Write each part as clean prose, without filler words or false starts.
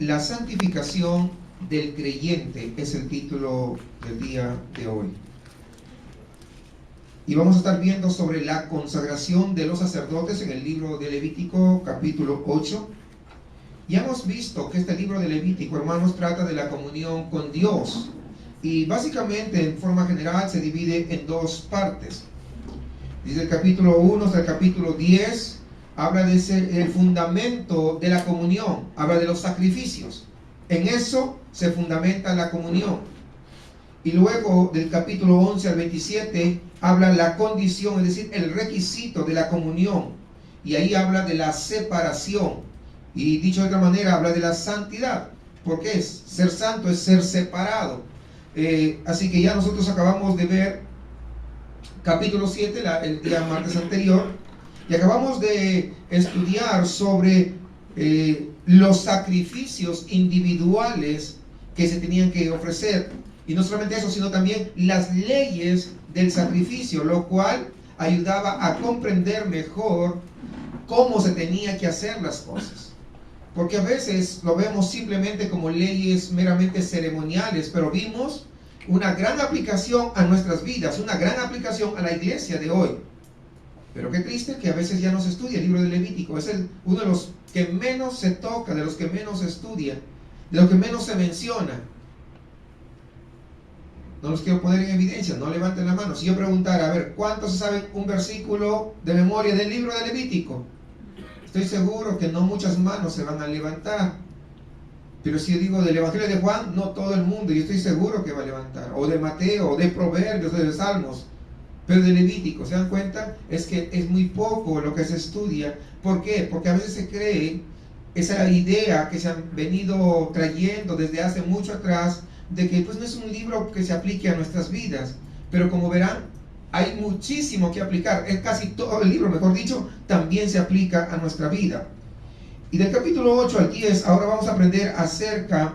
La santificación del creyente es el título del día de hoy. Y vamos a estar viendo sobre la consagración de los sacerdotes en el libro de Levítico, capítulo 8. Ya hemos visto que este libro de Levítico, hermanos, trata de la comunión con Dios. Y básicamente, en forma general, se divide en dos partes. Desde el capítulo 1 hasta el capítulo 10, habla de el fundamento de la comunión, habla de los sacrificios. En eso se fundamenta la comunión. Y luego del capítulo 11 al 27 habla la condición, es decir, el requisito de la comunión. Y ahí habla de la separación. Y dicho de otra manera, habla de la santidad. Porque ser santo es ser separado. Así que ya nosotros acabamos de ver capítulo 7 el día martes anterior. Y acabamos de estudiar sobre los sacrificios individuales que se tenían que ofrecer. Y no solamente eso, sino también las leyes del sacrificio, lo cual ayudaba a comprender mejor cómo se tenía que hacer las cosas. Porque a veces lo vemos simplemente como leyes meramente ceremoniales, pero vimos una gran aplicación a nuestras vidas, una gran aplicación a la iglesia de hoy. Pero qué triste que a veces ya no se estudia el libro de Levítico. Es uno de los que menos se toca, de los que menos se estudia, de los que menos se menciona. No los quiero poner en evidencia, no levanten la mano. Si yo preguntara, a ver, ¿cuántos se saben un versículo de memoria del libro de Levítico? Estoy seguro que no muchas manos se van a levantar. Pero si yo digo del Evangelio de Juan, no todo el mundo, yo estoy seguro que va a levantar. O de Mateo, o de Proverbios, o de Salmos. Pero de Levítico, ¿se dan cuenta? Es que es muy poco lo que se estudia. ¿Por qué? Porque a veces se cree esa idea que se han venido trayendo desde hace mucho atrás, de que pues no es un libro que se aplique a nuestras vidas. Pero como verán, hay muchísimo que aplicar. Es casi todo el libro, mejor dicho, también se aplica a nuestra vida. Y del capítulo 8 al 10, ahora vamos a aprender acerca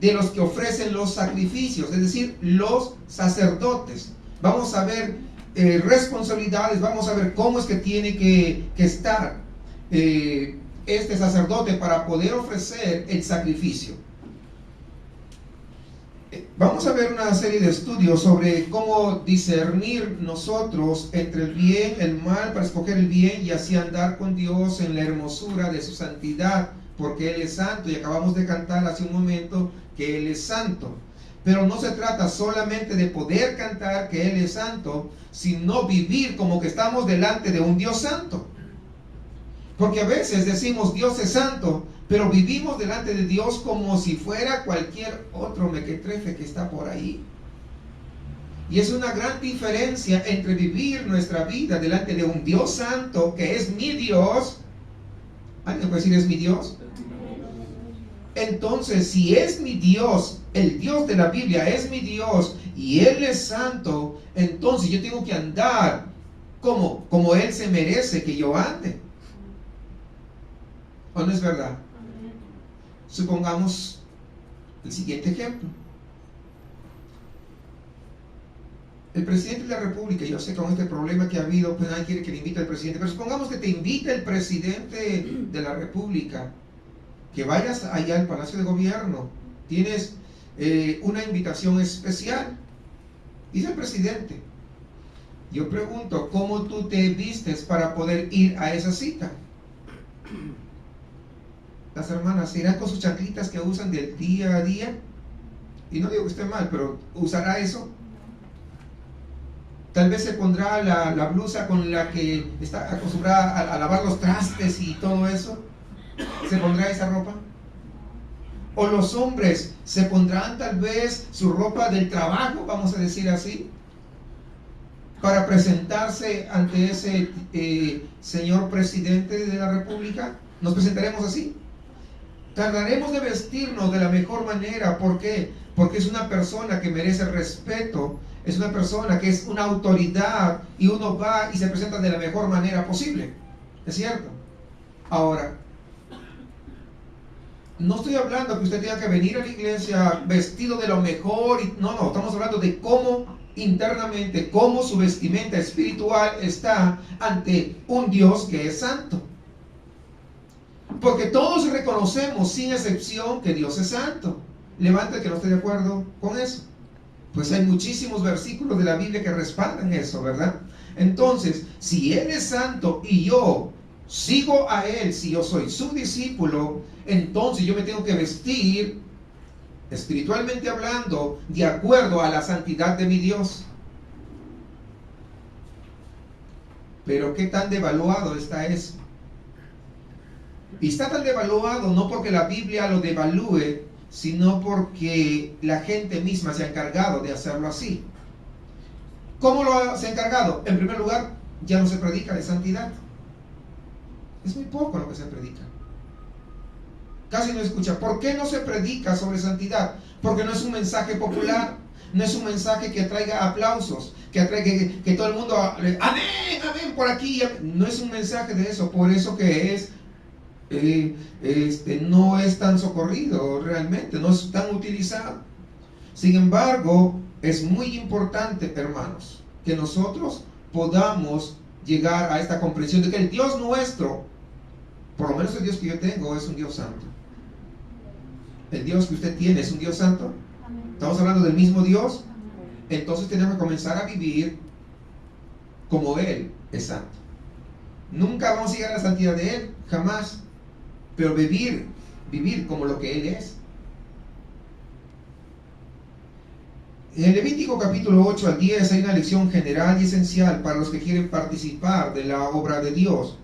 de los que ofrecen los sacrificios, es decir, los sacerdotes. Vamos a ver responsabilidades, vamos a ver cómo es que tiene que estar este sacerdote para poder ofrecer el sacrificio. Vamos a ver una serie de estudios sobre cómo discernir nosotros entre el bien, el mal, para escoger el bien y así andar con Dios en la hermosura de su santidad, porque Él es santo y acabamos de cantar hace un momento que Él es santo. Pero no se trata solamente de poder cantar que Él es santo, sino vivir como que estamos delante de un Dios santo. Porque a veces decimos Dios es santo, pero vivimos delante de Dios como si fuera cualquier otro mequetrefe que está por ahí. Y es una gran diferencia entre vivir nuestra vida delante de un Dios santo, que es mi Dios. ¿Alguien puede decir es mi Dios? Entonces, si es mi Dios, el Dios de la Biblia es mi Dios y Él es santo, entonces yo tengo que andar como Él se merece que yo ande. ¿O no es verdad? Supongamos el siguiente ejemplo. El presidente de la República, yo sé con este problema que ha habido, pues nadie quiere que le invite al presidente, pero supongamos que te invite el presidente de la República, que vayas allá al Palacio de Gobierno, tienes una invitación especial, dice el presidente. Yo pregunto, ¿cómo tú te vistes para poder ir a esa cita? Las hermanas se irán con sus chanclitas que usan del día a día, y no digo que esté mal, pero ¿usará eso? Tal vez se pondrá la blusa con la que está acostumbrada a lavar los trastes y todo eso. ¿Se pondrá esa ropa? O los hombres se pondrán tal vez su ropa del trabajo, vamos a decir así, para presentarse ante ese señor presidente de la República. ¿Nos presentaremos así? Trataremos de vestirnos de la mejor manera. ¿Por qué? Porque es una persona que merece respeto, es una persona que es una autoridad y uno va y se presenta de la mejor manera posible. ¿Es cierto? Ahora, no estoy hablando que usted tenga que venir a la iglesia vestido de lo mejor. No, estamos hablando de cómo internamente, cómo su vestimenta espiritual está ante un Dios que es santo. Porque todos reconocemos sin excepción que Dios es santo. Levanta el que no esté de acuerdo con eso. Pues hay muchísimos versículos de la Biblia que respaldan eso, ¿verdad? Entonces, si Él es santo y yo sigo a Él, si yo soy su discípulo, entonces yo me tengo que vestir, espiritualmente hablando, de acuerdo a la santidad de mi Dios. Pero ¿qué tan devaluado está eso? Y está tan devaluado no porque la Biblia lo devalúe, sino porque la gente misma se ha encargado de hacerlo así. ¿Cómo se ha encargado? En primer lugar, ya no se predica de santidad. Es muy poco lo que se predica. Casi no escucha. ¿Por qué no se predica sobre santidad? Porque no es un mensaje popular, no es un mensaje que traiga aplausos, que atraiga que todo el mundo, amén, amén, por aquí. No es un mensaje de eso, por eso que es no es tan socorrido realmente, no es tan utilizado. Sin embargo, es muy importante, hermanos, que nosotros podamos llegar a esta comprensión de que el Dios nuestro, por lo menos el Dios que yo tengo, es un Dios santo. El Dios que usted tiene es un Dios santo. Estamos hablando del mismo Dios. Entonces tenemos que comenzar a vivir como Él es santo. Nunca vamos a llegar a la santidad de Él, jamás. Pero vivir como lo que Él es. En el Levítico capítulo 8 al 10 hay una lección general y esencial para los que quieren participar de la obra de Dios.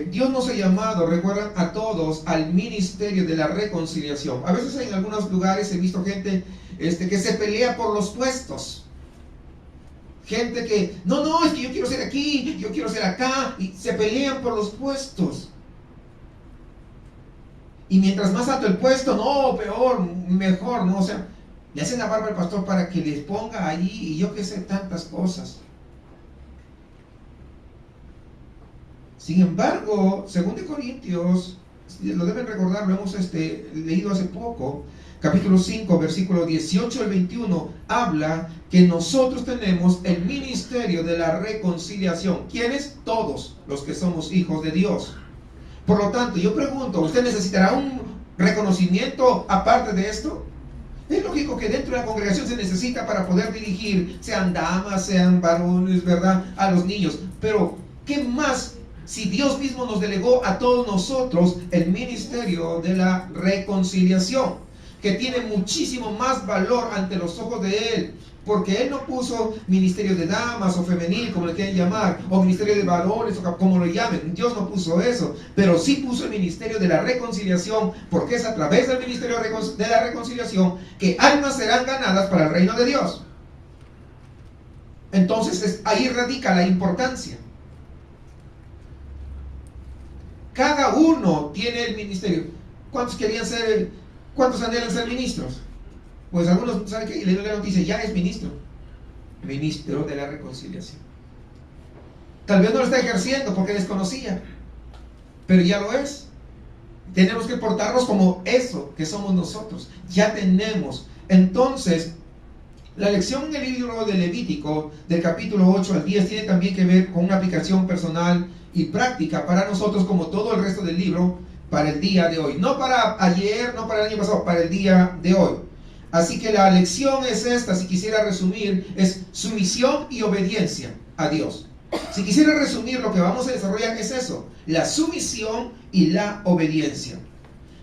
Dios nos ha llamado, recuerdan, a todos al ministerio de la reconciliación. A veces en algunos lugares he visto gente que se pelea por los puestos. Gente que, no, es que yo quiero ser aquí, yo quiero ser acá, y se pelean por los puestos. Y mientras más alto el puesto, no, peor, mejor, ¿no? O sea, le hacen la barba al pastor para que les ponga allí y yo que sé, tantas cosas. Sin embargo, 2 Corintios, lo deben recordar, lo hemos leído hace poco, capítulo 5, versículo 18 al 21, habla que nosotros tenemos el ministerio de la reconciliación. ¿Quiénes? Todos los que somos hijos de Dios. Por lo tanto, yo pregunto, ¿usted necesitará un reconocimiento aparte de esto? Es lógico que dentro de la congregación se necesita para poder dirigir, sean damas, sean varones, ¿verdad?, a los niños. Pero, ¿qué más si Dios mismo nos delegó a todos nosotros el ministerio de la reconciliación, que tiene muchísimo más valor ante los ojos de Él? Porque Él no puso ministerio de damas o femenil, como le quieran llamar, o ministerio de varones, o como lo llamen. Dios no puso eso, pero sí puso el ministerio de la reconciliación, porque es a través del ministerio de la reconciliación que almas serán ganadas para el reino de Dios. Entonces ahí radica la importancia. Cada uno tiene el ministerio. ¿Cuántos anhelan ser ministros? Pues algunos, ¿saben qué? Y le dio la noticia, ya es ministro de la reconciliación. Tal vez no lo está ejerciendo porque desconocía, pero ya lo es. Tenemos que portarnos como eso que somos nosotros. Ya tenemos. Entonces, la lección en el libro de Levítico, del capítulo 8 al 10, tiene también que ver con una aplicación personal y práctica para nosotros, como todo el resto del libro, para el día de hoy. No para ayer, no para el año pasado, para el día de hoy. Así que la lección es esta, si quisiera resumir, es sumisión y obediencia a Dios. Si quisiera resumir lo que vamos a desarrollar es eso, la sumisión y la obediencia.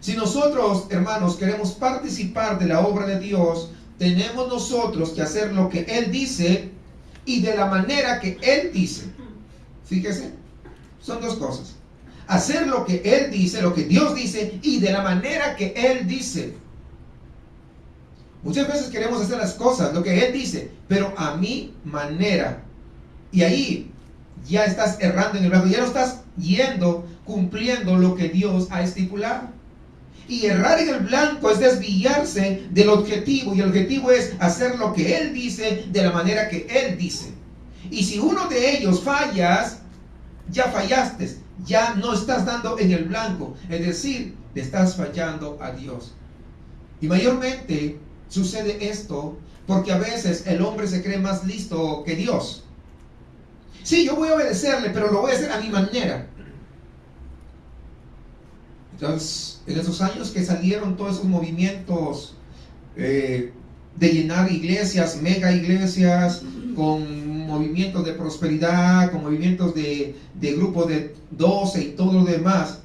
Si nosotros, hermanos, queremos participar de la obra de Dios, tenemos nosotros que hacer lo que Él dice y de la manera que Él dice. Fíjese, son dos cosas. Hacer lo que Él dice, lo que Dios dice y de la manera que Él dice. Muchas veces queremos hacer las cosas, lo que Él dice, pero a mi manera. Y ahí ya estás errando en el blanco, ya no estás cumpliendo lo que Dios ha estipulado. Y errar en el blanco es desviarse del objetivo, y el objetivo es hacer lo que Él dice de la manera que Él dice. Y si uno de ellos fallas, ya fallaste, ya no estás dando en el blanco, es decir, le estás fallando a Dios. Y mayormente sucede esto porque a veces el hombre se cree más listo que Dios. Sí, yo voy a obedecerle, pero lo voy a hacer a mi manera. Entonces, en esos años que salieron todos esos movimientos de llenar iglesias, mega iglesias, con movimientos de prosperidad, con movimientos de grupos de 12 y todo lo demás.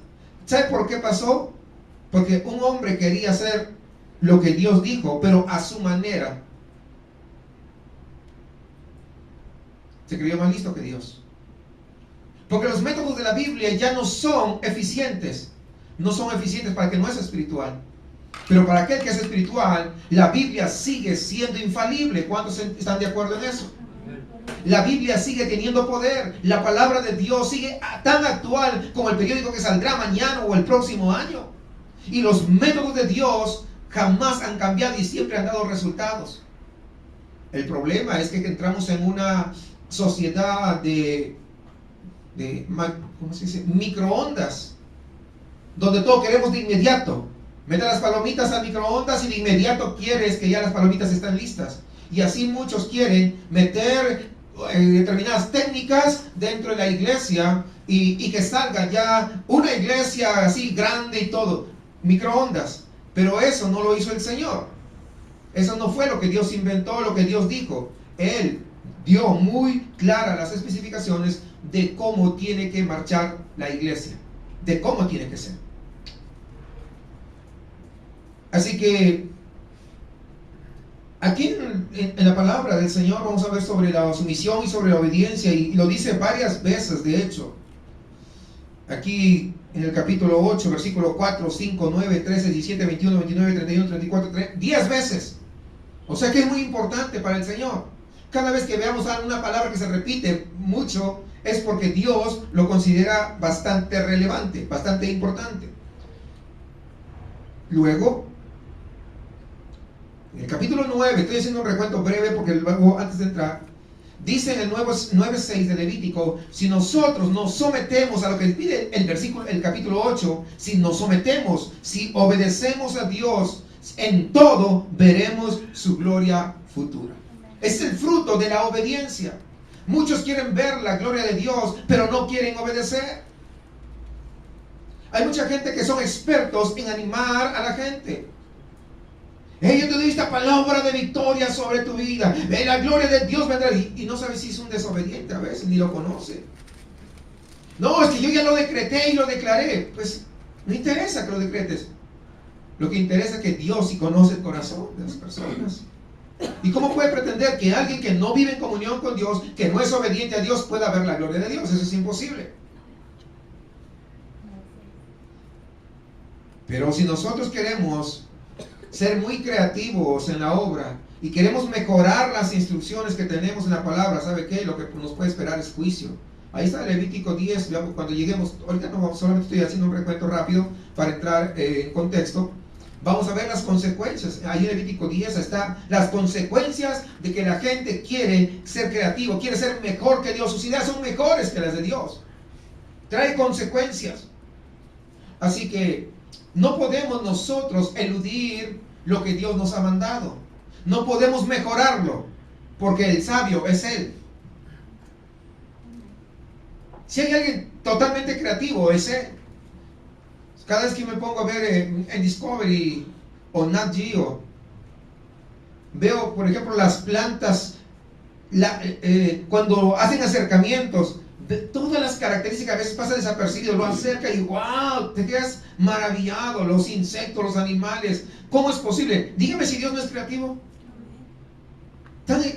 ¿Sabe por qué pasó? Porque un hombre quería hacer lo que Dios dijo, pero a su manera. Se creyó más listo que Dios. Porque los métodos de la Biblia ya no son eficientes. No son eficientes para el que no es espiritual. Pero para aquel que es espiritual, la Biblia sigue siendo infalible. ¿Cuántos están de acuerdo en eso? La Biblia sigue teniendo poder. La palabra de Dios sigue tan actual como el periódico que saldrá mañana o el próximo año. Y los métodos de Dios jamás han cambiado y siempre han dado resultados. El problema es que entramos en una sociedad de ¿cómo se dice? Microondas, donde todo queremos de inmediato. Mete las palomitas al microondas y de inmediato quieres que ya las palomitas están listas. Y así muchos quieren meter determinadas técnicas dentro de la iglesia y que salga ya una iglesia así grande y todo. Microondas. Pero eso no lo hizo el Señor. Eso no fue lo que Dios inventó, lo que Dios dijo. Él dio muy claras las especificaciones de cómo tiene que marchar la iglesia, de cómo tiene que ser. Así que aquí en la palabra del Señor vamos a ver sobre la sumisión y sobre la obediencia, y lo dice varias veces, de hecho. Aquí en el capítulo 8, versículo 4, 5, 9, 13, 17, 21, 29, 31, 34, 10 veces. O sea que es muy importante para el Señor. Cada vez que veamos una palabra que se repite mucho, es porque Dios lo considera bastante relevante, bastante importante. Luego, en el capítulo 9, estoy haciendo un recuento breve porque luego, antes de entrar, dice en el 9:6 de Levítico: si nosotros nos sometemos a lo que pide el capítulo 8, si nos sometemos, si obedecemos a Dios en todo, veremos su gloria futura. Es el fruto de la obediencia. Muchos quieren ver la gloria de Dios, pero no quieren obedecer. Hay mucha gente que son expertos en animar a la gente. Yo te doy esta palabra de victoria sobre tu vida. La gloria de Dios vendrá. Y no sabe si es un desobediente a veces, ni lo conoce. No, es que yo ya lo decreté y lo declaré. Pues no interesa que lo decretes. Lo que interesa es que Dios sí conoce el corazón de las personas. ¿Y cómo puede pretender que alguien que no vive en comunión con Dios, que no es obediente a Dios, pueda ver la gloria de Dios? Eso es imposible. Pero si nosotros queremos ser muy creativos en la obra y queremos mejorar las instrucciones que tenemos en la palabra, ¿sabe qué? Lo que nos puede esperar es juicio. Ahí está Levítico 10, cuando lleguemos, ahorita no, solamente estoy haciendo un recuento rápido para entrar en contexto. Vamos a ver las consecuencias. Ahí en Levítico 10 están las consecuencias de que la gente quiere ser creativo, quiere ser mejor que Dios. Sus ideas son mejores que las de Dios. Trae consecuencias. Así que no podemos nosotros eludir lo que Dios nos ha mandado. No podemos mejorarlo, porque el sabio es Él. Si hay alguien totalmente creativo, es Él. Cada vez que me pongo a ver en Discovery o Nat Geo, veo, por ejemplo, las plantas, cuando hacen acercamientos, de todas las características, a veces pasa desapercibido, lo acerca y wow, te quedas maravillado. Los insectos, los animales, ¿cómo es posible? Dígame si Dios no es creativo.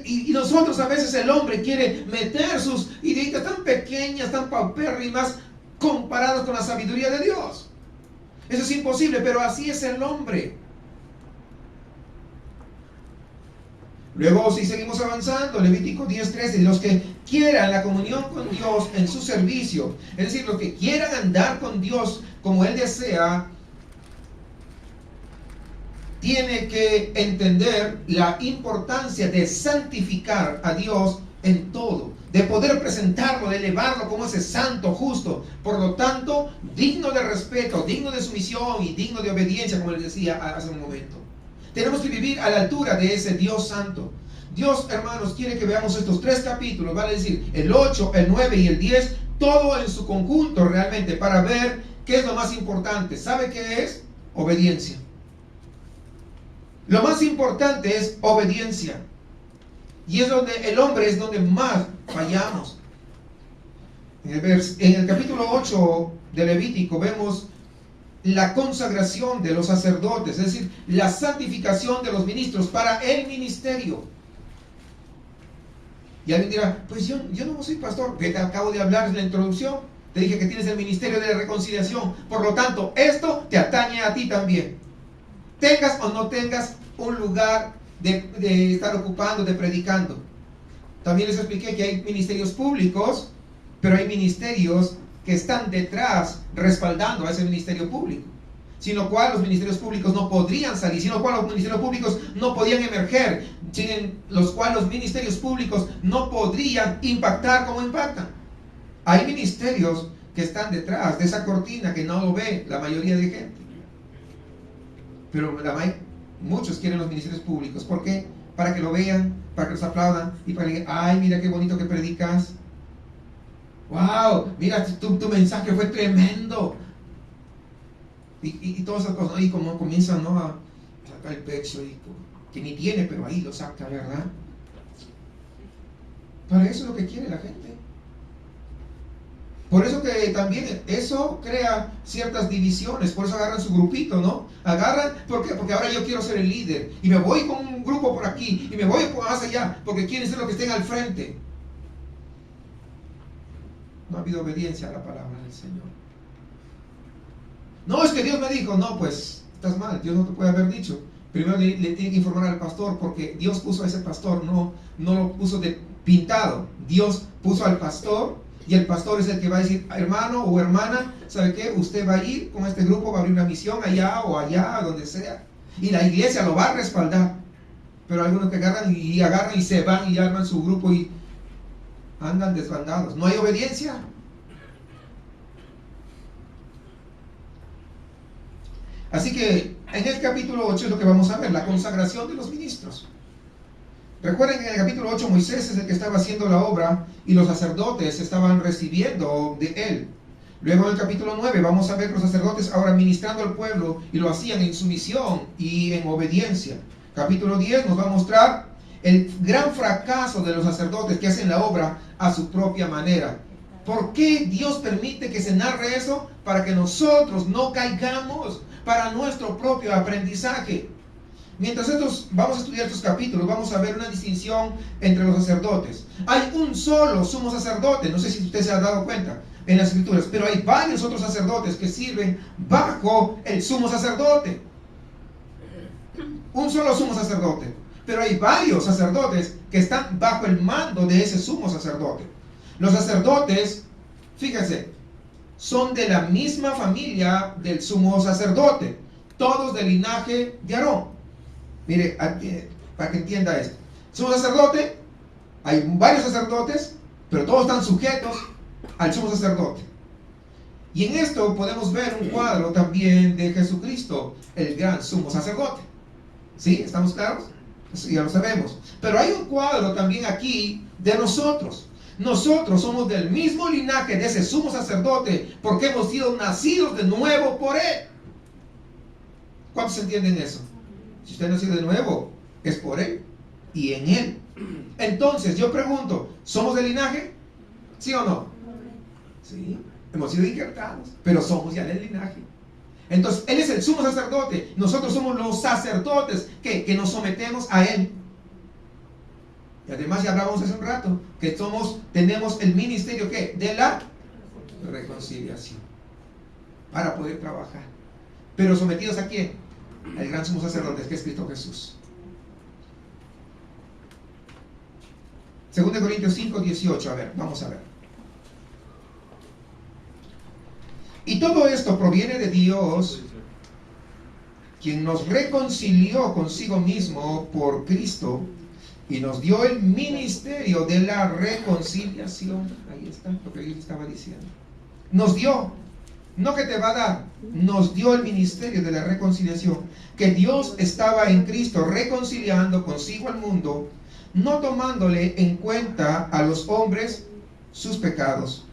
Y nosotros a veces, el hombre quiere meter sus ideitas tan pequeñas, tan paupérrimas, comparadas con la sabiduría de Dios. Eso es imposible, pero así es el hombre. Luego, si seguimos avanzando, Levítico 10:13, los que quieran la comunión con Dios en su servicio, es decir, los que quieran andar con Dios como Él desea, tiene que entender la importancia de santificar a Dios en todo, de poder presentarlo, de elevarlo como ese santo, justo, por lo tanto, digno de respeto, digno de sumisión y digno de obediencia, como les decía hace un momento. Tenemos que vivir a la altura de ese Dios santo. Dios, hermanos, quiere que veamos estos 3 capítulos, vale decir, el 8, el 9 y el 10, todo en su conjunto realmente, para ver ¿Qué es lo más importante? ¿Sabe qué es? Obediencia. Lo más importante es obediencia. Y es donde el hombre es donde más fallamos. En el capítulo 8 de Levítico vemos la consagración de los sacerdotes, es decir, la santificación de los ministros para el ministerio. Y alguien dirá, pues yo no soy pastor, que te acabo de hablar en la introducción, te dije que tienes el ministerio de la reconciliación, por lo tanto, esto te atañe a ti también. Tengas o no tengas un lugar de estar ocupando, de predicando. También les expliqué que hay ministerios públicos, pero hay ministerios que están detrás respaldando a ese ministerio público, sin lo cual los ministerios públicos no podrían salir, sin lo cual los ministerios públicos no podían emerger, sin los cuales los ministerios públicos no podrían impactar como impactan. Hay ministerios que están detrás de esa cortina que no lo ve la mayoría de gente, pero muchos quieren los ministerios públicos. ¿Por qué? Para que lo vean, para que los aplaudan y para que digan, ay, mira qué bonito que predicas. Wow, mira, tu mensaje fue tremendo. Y todas esas cosas, ¿no? Y como comienzan, ¿no?, a sacar el pecho, y que ni tiene, pero ahí lo saca, ¿verdad? Para eso es lo que quiere la gente. Por eso que también eso crea ciertas divisiones, por eso agarran su grupito, ¿no? Agarran, ¿por qué? Porque ahora yo quiero ser el líder, y me voy con un grupo por aquí, y me voy más allá, porque quieren ser los que estén al frente. No ha habido obediencia a la palabra del Señor. No, es que Dios me dijo. No, pues estás mal, Dios no te puede haber dicho. Primero le tiene que informar al pastor, porque Dios puso a ese pastor, no lo puso de pintado. Dios puso al pastor, y el pastor es el que va a decir, hermano o hermana, ¿sabe qué? Usted va a ir con este grupo, va a abrir una misión allá o allá, donde sea, y la iglesia lo va a respaldar. Pero algunos que agarran y se van y arman su grupo y andan desbandados. No hay obediencia. Así que en el capítulo 8 es lo que vamos a ver, la consagración de los ministros. Recuerden que en el capítulo 8 Moisés es el que estaba haciendo la obra y los sacerdotes estaban recibiendo de él. Luego en el capítulo 9 vamos a ver los sacerdotes ahora ministrando al pueblo, y lo hacían en sumisión y en obediencia. Capítulo 10 nos va a mostrar el gran fracaso de los sacerdotes que hacen la obra a su propia manera. ¿Por qué Dios permite que se narre eso? Para que nosotros no caigamos, para nuestro propio aprendizaje. Mientras vamos a estudiar estos capítulos, vamos a ver una distinción entre los sacerdotes. Hay un solo sumo sacerdote, no sé si usted se ha dado cuenta en las escrituras, pero hay varios otros sacerdotes que sirven bajo el sumo sacerdote. Un solo sumo sacerdote, pero hay varios sacerdotes que están bajo el mando de ese sumo sacerdote. Los sacerdotes, fíjense, son de la misma familia del sumo sacerdote, todos del linaje de Aarón. Mire, para que entienda esto, sumo sacerdote, hay varios sacerdotes, pero todos están sujetos al sumo sacerdote. Y en esto podemos ver un cuadro también de Jesucristo, el gran sumo sacerdote. ¿Sí? ¿Estamos claros? Eso ya lo sabemos. Pero hay un cuadro también aquí de nosotros. Nosotros somos del mismo linaje de ese sumo sacerdote, porque hemos sido nacidos de nuevo por él. ¿Cuántos entienden eso? Si usted nació de nuevo, es por él y en él. Entonces yo pregunto, ¿somos del linaje? ¿Sí o no? Sí, hemos sido injertados, pero somos ya del linaje. Entonces él es el sumo sacerdote, nosotros somos los sacerdotes que nos sometemos a él. Y además ya hablábamos hace un rato que tenemos el ministerio de la reconciliación para poder trabajar. Pero sometidos a quién? El gran sumo sacerdote, que es Cristo Jesús. 2 Corintios 5, 18. A ver, vamos a ver. Y todo esto proviene de Dios, quien nos reconcilió consigo mismo por Cristo y nos dio el ministerio de la reconciliación. Ahí está lo que yo estaba diciendo. Nos dio, no que te va a dar, nos dio el ministerio de la reconciliación, que Dios estaba en Cristo reconciliando consigo al mundo, no tomándole en cuenta a los hombres sus pecados.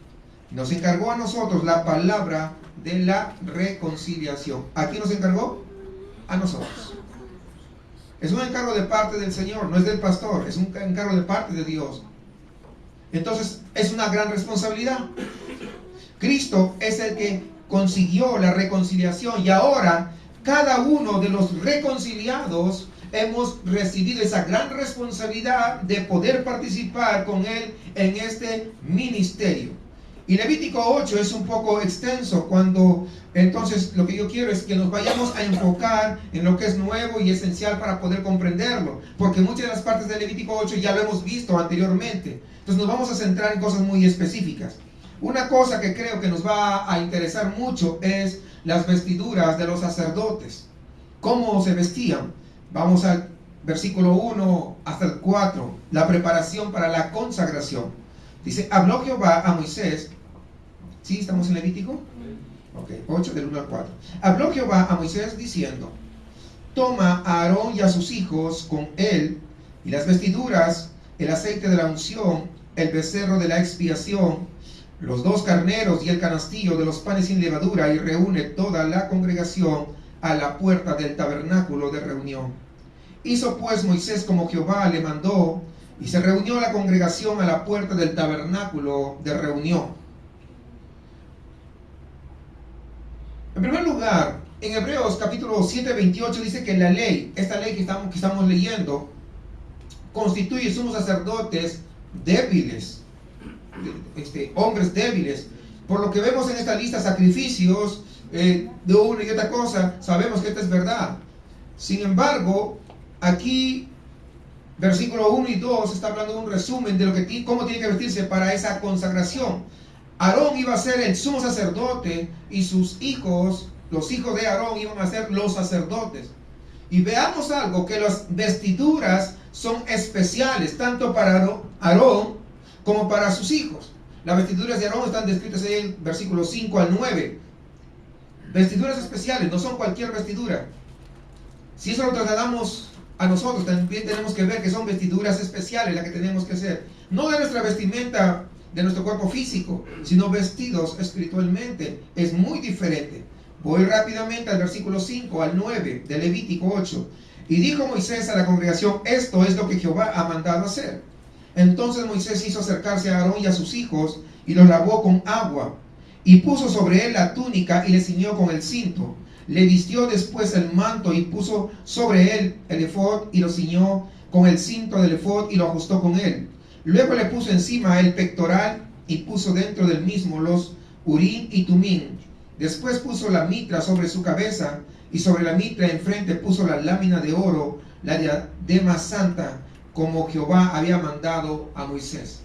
Nos encargó a nosotros la palabra de la reconciliación. ¿A quién nos encargó? A nosotros. Es un encargo de parte del Señor, no es del pastor, es un encargo de parte de Dios. Entonces es una gran responsabilidad. Cristo es el que consiguió la reconciliación y ahora cada uno de los reconciliados hemos recibido esa gran responsabilidad de poder participar con Él en este ministerio. Y Levítico 8 es un poco extenso entonces lo que yo quiero es que nos vayamos a enfocar en lo que es nuevo y esencial para poder comprenderlo, porque muchas de las partes de Levítico 8 ya lo hemos visto anteriormente. Entonces nos vamos a centrar en cosas muy específicas. Una cosa que creo que nos va a interesar mucho es las vestiduras de los sacerdotes. ¿Cómo se vestían? Vamos al versículo 1 hasta el 4, la preparación para la consagración. Dice, habló Jehová a Moisés. ¿Sí? ¿Estamos en Levítico? Ok, 8 del 1 al 4. Habló Jehová a Moisés diciendo, toma a Aarón y a sus hijos con él, y las vestiduras, el aceite de la unción, el becerro de la expiación, los 2 carneros y el canastillo de los panes sin levadura, y reúne toda la congregación a la puerta del tabernáculo de reunión. Hizo pues Moisés como Jehová le mandó, y se reunió la congregación a la puerta del tabernáculo de reunión. En primer lugar, en Hebreos capítulo 7, 28 dice que la ley, esta ley que estamos leyendo, constituye sumos sacerdotes débiles, hombres débiles. Por lo que vemos en esta lista, sacrificios de una y otra cosa, sabemos que esta es verdad. Sin embargo, aquí versículo 1 y 2 está hablando de un resumen de cómo tiene que vestirse para esa consagración. Aarón iba a ser el sumo sacerdote y sus hijos, los hijos de Aarón, iban a ser los sacerdotes. Y veamos algo, que las vestiduras son especiales, tanto para Aarón como para sus hijos. Las vestiduras de Aarón están descritas ahí en versículos 5 al 9. Vestiduras especiales, no son cualquier vestidura. Si eso lo trasladamos a nosotros, también tenemos que ver que son vestiduras especiales las que tenemos que hacer. No de nuestra vestimenta, de nuestro cuerpo físico, sino vestidos espiritualmente. Es muy diferente. Voy rápidamente al versículo 5 al 9 de Levítico 8. Y dijo Moisés a la congregación, esto es lo que Jehová ha mandado hacer. Entonces Moisés hizo acercarse a Aarón y a sus hijos, y los lavó con agua, y puso sobre él la túnica, y le ciñó con el cinto. Le vistió después el manto, y puso sobre él el efod, y lo ciñó con el cinto del efod, y lo ajustó con él. Luego le puso encima el pectoral, y puso dentro del mismo los urín y tumín. Después puso la mitra sobre su cabeza, y sobre la mitra enfrente puso la lámina de oro, la diadema santa, como Jehová había mandado a Moisés.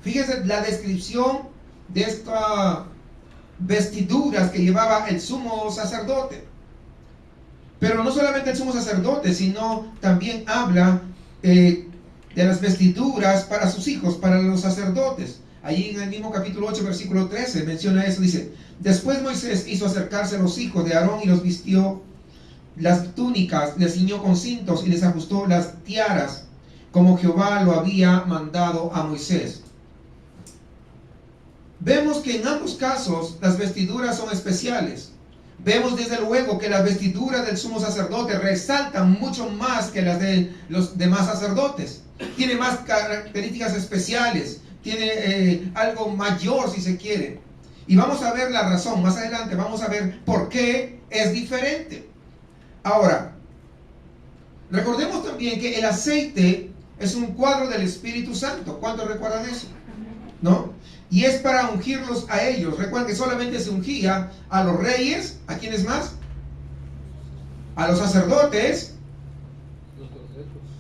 Fíjese la descripción de estas vestiduras que llevaba el sumo sacerdote. Pero no solamente el sumo sacerdote, sino también habla de las vestiduras para sus hijos, para los sacerdotes. Allí en el mismo capítulo 8, versículo 13, menciona eso, dice, después Moisés hizo acercarse a los hijos de Aarón y los vistió las túnicas, les ciñó con cintos y les ajustó las tiaras, como Jehová lo había mandado a Moisés. Vemos que en ambos casos las vestiduras son especiales. Vemos desde luego que las vestiduras del sumo sacerdote resaltan mucho más que las de los demás sacerdotes. Tiene más características especiales, tiene algo mayor si se quiere. Y vamos a ver la razón, más adelante vamos a ver por qué es diferente. Ahora, recordemos también que el aceite es un cuadro del Espíritu Santo. ¿Cuántos recuerdan eso? ¿No? Y es para ungirlos a ellos. Recuerden que solamente se ungía a los reyes. ¿A quiénes más? A los sacerdotes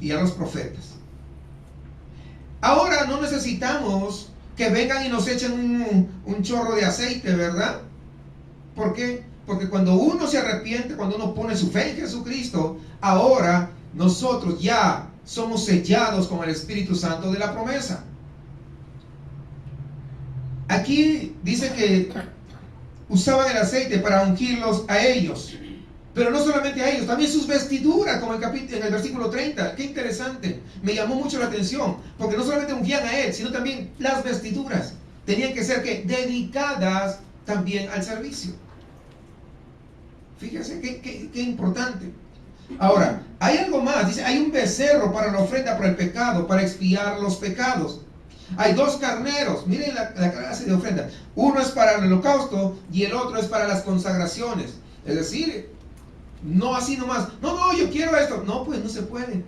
y a los profetas. Ahora no necesitamos que vengan y nos echen un chorro de aceite, ¿verdad? ¿Por qué? Porque cuando uno se arrepiente, cuando uno pone su fe en Jesucristo, ahora nosotros ya somos sellados con el Espíritu Santo de la promesa. Aquí dice que usaban el aceite para ungirlos a ellos, pero no solamente a ellos, también sus vestiduras, como en el versículo 30. Qué interesante, me llamó mucho la atención, porque no solamente ungían a él, sino también las vestiduras tenían que ser dedicadas también al servicio. Fíjense qué importante. Ahora, hay algo más. Dice, hay un becerro para la ofrenda por el pecado, para expiar los pecados. Hay 2 carneros. Miren la clase de ofrenda. Uno es para el holocausto y el otro es para las consagraciones. Es decir, no así nomás. No, yo quiero esto. No, pues no se puede.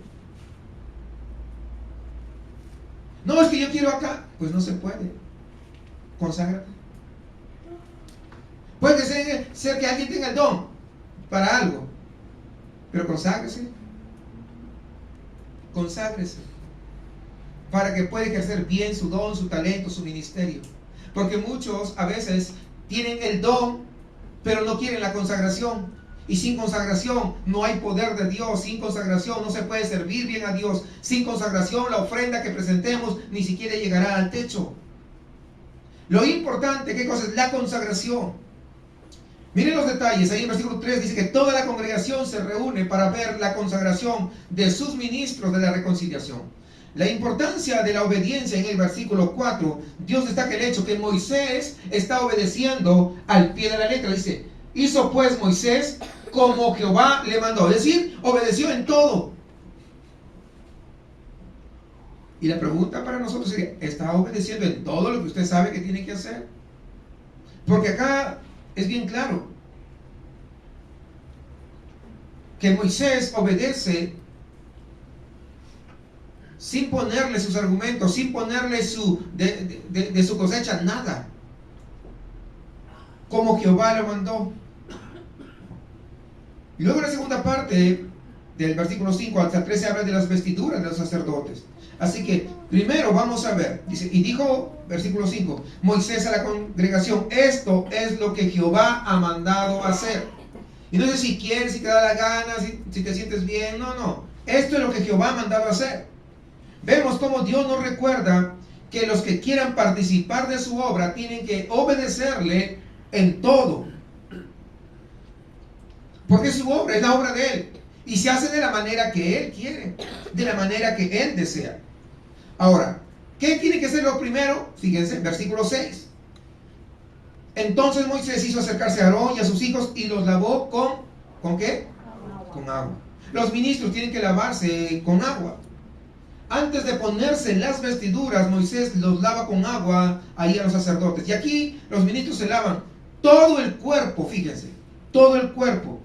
No, es que yo quiero acá. Pues no se puede. Conságrate. Puede ser que alguien tenga el don para algo, pero conságrese. Conságrese para que pueda ejercer bien su don, su talento, su ministerio. Porque muchos a veces tienen el don, pero no quieren la consagración. Y sin consagración no hay poder de Dios. Sin consagración no se puede servir bien a Dios. Sin consagración la ofrenda que presentemos ni siquiera llegará al techo. Lo importante, ¿qué cosa es? La consagración. Miren los detalles. Ahí en versículo 3 dice que toda la congregación se reúne para ver la consagración de sus ministros de la reconciliación. La importancia de la obediencia en el versículo 4, Dios destaca el hecho que Moisés está obedeciendo al pie de la letra. Dice, hizo pues Moisés como Jehová le mandó. Es decir, obedeció en todo. Y la pregunta para nosotros es, ¿está obedeciendo en todo lo que usted sabe que tiene que hacer? Porque acá es bien claro que Moisés obedece sin ponerle sus argumentos, sin ponerle de su cosecha nada, como Jehová lo mandó. Y luego en la segunda parte del versículo 5 hasta 13 habla de las vestiduras de los sacerdotes. Así que primero vamos a ver, dice, y dijo, versículo 5, Moisés a la congregación, esto es lo que Jehová ha mandado hacer. Y no sé si quieres, si te da la gana, si te sientes bien, no. Esto es lo que Jehová ha mandado hacer. Vemos cómo Dios nos recuerda que los que quieran participar de su obra tienen que obedecerle en todo. Porque su obra es la obra de Él. Y se hace de la manera que Él quiere, de la manera que Él desea. Ahora, ¿qué tiene que ser lo primero? Fíjense, versículo 6. Entonces Moisés hizo acercarse a Aarón y a sus hijos y los lavó ¿con qué? Con agua. Los ministros tienen que lavarse con agua. Antes de ponerse las vestiduras, Moisés los lava con agua ahí a los sacerdotes. Y aquí los ministros se lavan todo el cuerpo, fíjense, todo el cuerpo.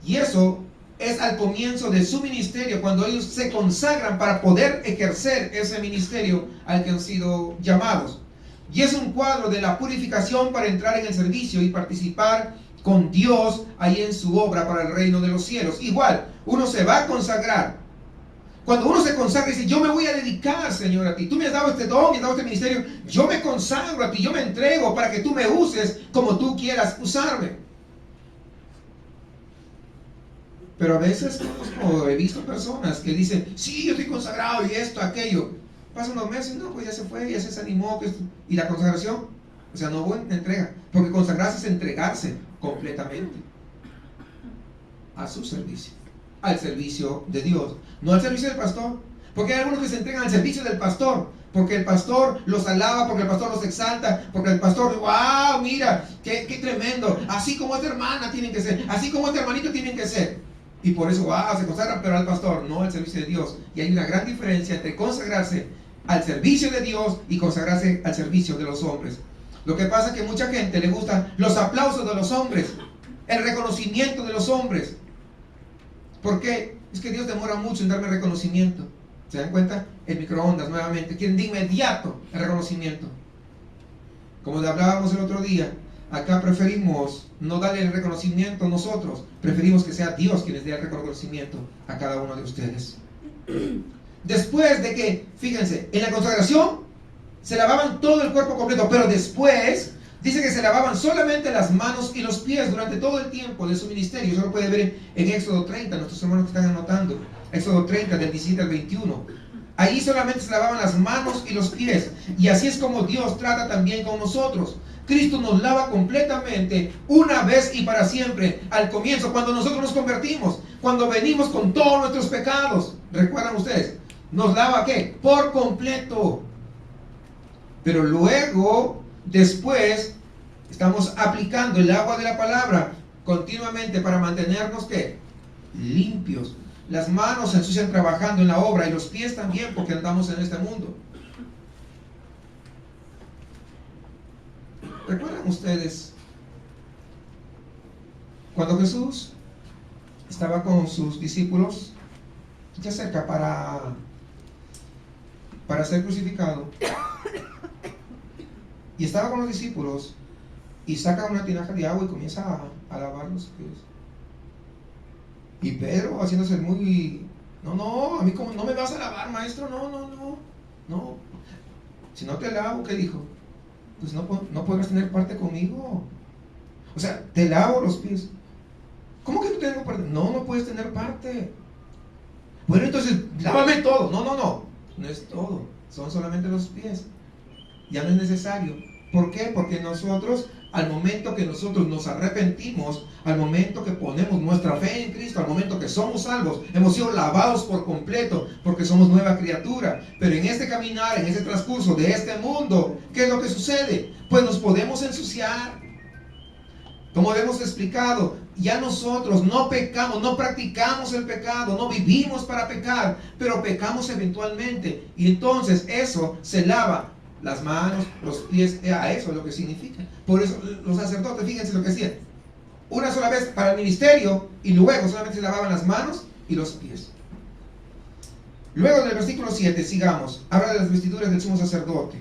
Y eso es al comienzo de su ministerio, cuando ellos se consagran para poder ejercer ese ministerio al que han sido llamados. Y es un cuadro de la purificación para entrar en el servicio y participar con Dios ahí en su obra para el reino de los cielos. Igual, uno se va a consagrar. Cuando uno se consagra y dice, yo me voy a dedicar, Señor, a ti. Tú me has dado este don, me has dado este ministerio. Yo me consagro a ti, yo me entrego para que tú me uses como tú quieras usarme. Pero a veces he visto personas que dicen, sí, yo estoy consagrado y esto, aquello. Pasan unos meses, no, pues ya se fue, ya se desanimó. Y la consagración, o sea, no hubo entrega. Porque consagrarse es entregarse completamente a su servicio, al servicio de Dios, no al servicio del pastor. Porque hay algunos que se entregan al servicio del pastor, porque el pastor los alaba, porque el pastor los exalta, porque el pastor, wow, mira, qué tremendo, así como esta hermana tienen que ser, así como este hermanito tienen que ser. Y por eso, wow, se consagran, pero al pastor, no al servicio de Dios. Y hay una gran diferencia entre consagrarse al servicio de Dios y consagrarse al servicio de los hombres. Lo que pasa es que mucha gente le gustan los aplausos de los hombres, el reconocimiento de los hombres. ¿Por qué? Es que Dios demora mucho en darme reconocimiento. ¿Se dan cuenta? El microondas nuevamente. Quieren de inmediato el reconocimiento. Como le hablábamos el otro día, acá preferimos no darle el reconocimiento nosotros. Preferimos que sea Dios quien les dé el reconocimiento a cada uno de ustedes. Después de que, fíjense, en la consagración se lavaban todo el cuerpo completo, pero después dice que se lavaban solamente las manos y los pies durante todo el tiempo de su ministerio. Eso lo puede ver en Éxodo 30, nuestros hermanos que están anotando. Éxodo 30, del 17 al 21. Ahí solamente se lavaban las manos y los pies. Y así es como Dios trata también con nosotros. Cristo nos lava completamente, una vez y para siempre, al comienzo, cuando nosotros nos convertimos, cuando venimos con todos nuestros pecados. ¿Recuerdan ustedes? ¿Nos lava qué? Por completo. Pero luego, después, estamos aplicando el agua de la palabra continuamente para mantenernos, ¿qué? Limpios. Las manos se ensucian trabajando en la obra y los pies también porque andamos en este mundo. ¿Recuerdan ustedes cuando Jesús estaba con sus discípulos ya cerca para ser crucificado? Y estaba con los discípulos y saca una tinaja de agua y comienza a lavar los pies. Y Pedro haciéndose muy... No, a mí como no me vas a lavar, maestro, no. Si no te lavo, ¿qué dijo? Pues no podrás tener parte conmigo. O sea, te lavo los pies. ¿Cómo que no tengo parte? No puedes tener parte. Bueno, entonces, lávame todo. No es todo. Son solamente los pies. Ya no es necesario. ¿Por qué? Porque nosotros, al momento que nosotros nos arrepentimos, al momento que ponemos nuestra fe en Cristo, al momento que somos salvos, hemos sido lavados por completo, porque somos nueva criatura. Pero en este caminar, en este transcurso de este mundo, ¿qué es lo que sucede? Pues nos podemos ensuciar. Como hemos explicado, ya nosotros no pecamos, no practicamos el pecado, no vivimos para pecar, pero pecamos eventualmente. Y entonces eso se lava las manos, los pies, a eso es lo que significa. Por eso los sacerdotes, fíjense lo que hacían. Una sola vez para el ministerio y luego solamente se lavaban las manos y los pies. Luego del versículo 7, sigamos. Habla de las vestiduras del sumo sacerdote.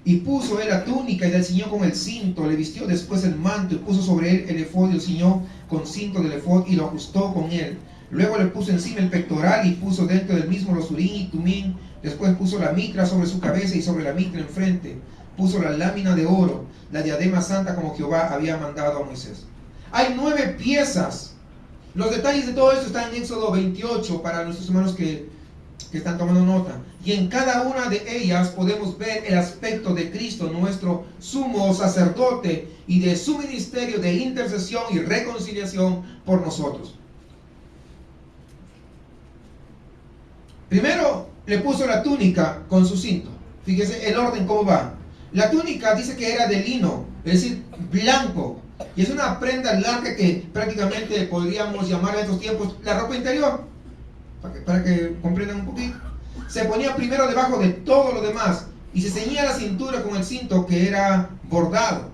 Y puso él la túnica y la ciñó con el cinto, le vistió después el manto y puso sobre él el efod y lo ciñó con cinto del efod y lo ajustó con él. Luego le puso encima el pectoral y puso dentro del mismo los urín y tumín. Después puso la mitra sobre su cabeza y sobre la mitra enfrente. Puso la lámina de oro, la diadema santa como Jehová había mandado a Moisés. Hay 9 piezas. Los detalles de todo esto están en Éxodo 28 para nuestros hermanos que están tomando nota. Y en cada una de ellas podemos ver el aspecto de Cristo, nuestro sumo sacerdote, y de su ministerio de intercesión y reconciliación por nosotros. Primero le puso la túnica con su cinto. Fíjese el orden cómo va. La túnica dice que era de lino, es decir, blanco. Y es una prenda larga que prácticamente podríamos llamar en estos tiempos la ropa interior. Para que comprendan un poquito. Se ponía primero debajo de todo lo demás y se ceñía la cintura con el cinto que era bordado.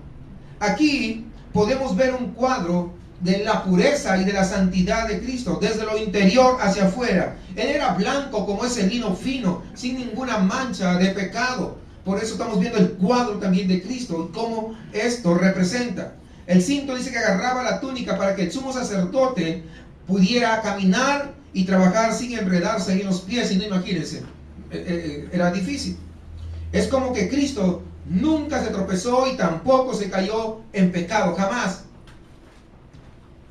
Aquí podemos ver un cuadro de la pureza y de la santidad de Cristo, desde lo interior hacia afuera. Él era blanco como ese lino fino, sin ninguna mancha de pecado. Por eso estamos viendo el cuadro también de Cristo y cómo esto representa. El cinto dice que agarraba la túnica para que el sumo sacerdote pudiera caminar y trabajar sin enredarse en los pies. Y no, imagínense, era difícil. Es como que Cristo nunca se tropezó y tampoco se cayó en pecado, jamás.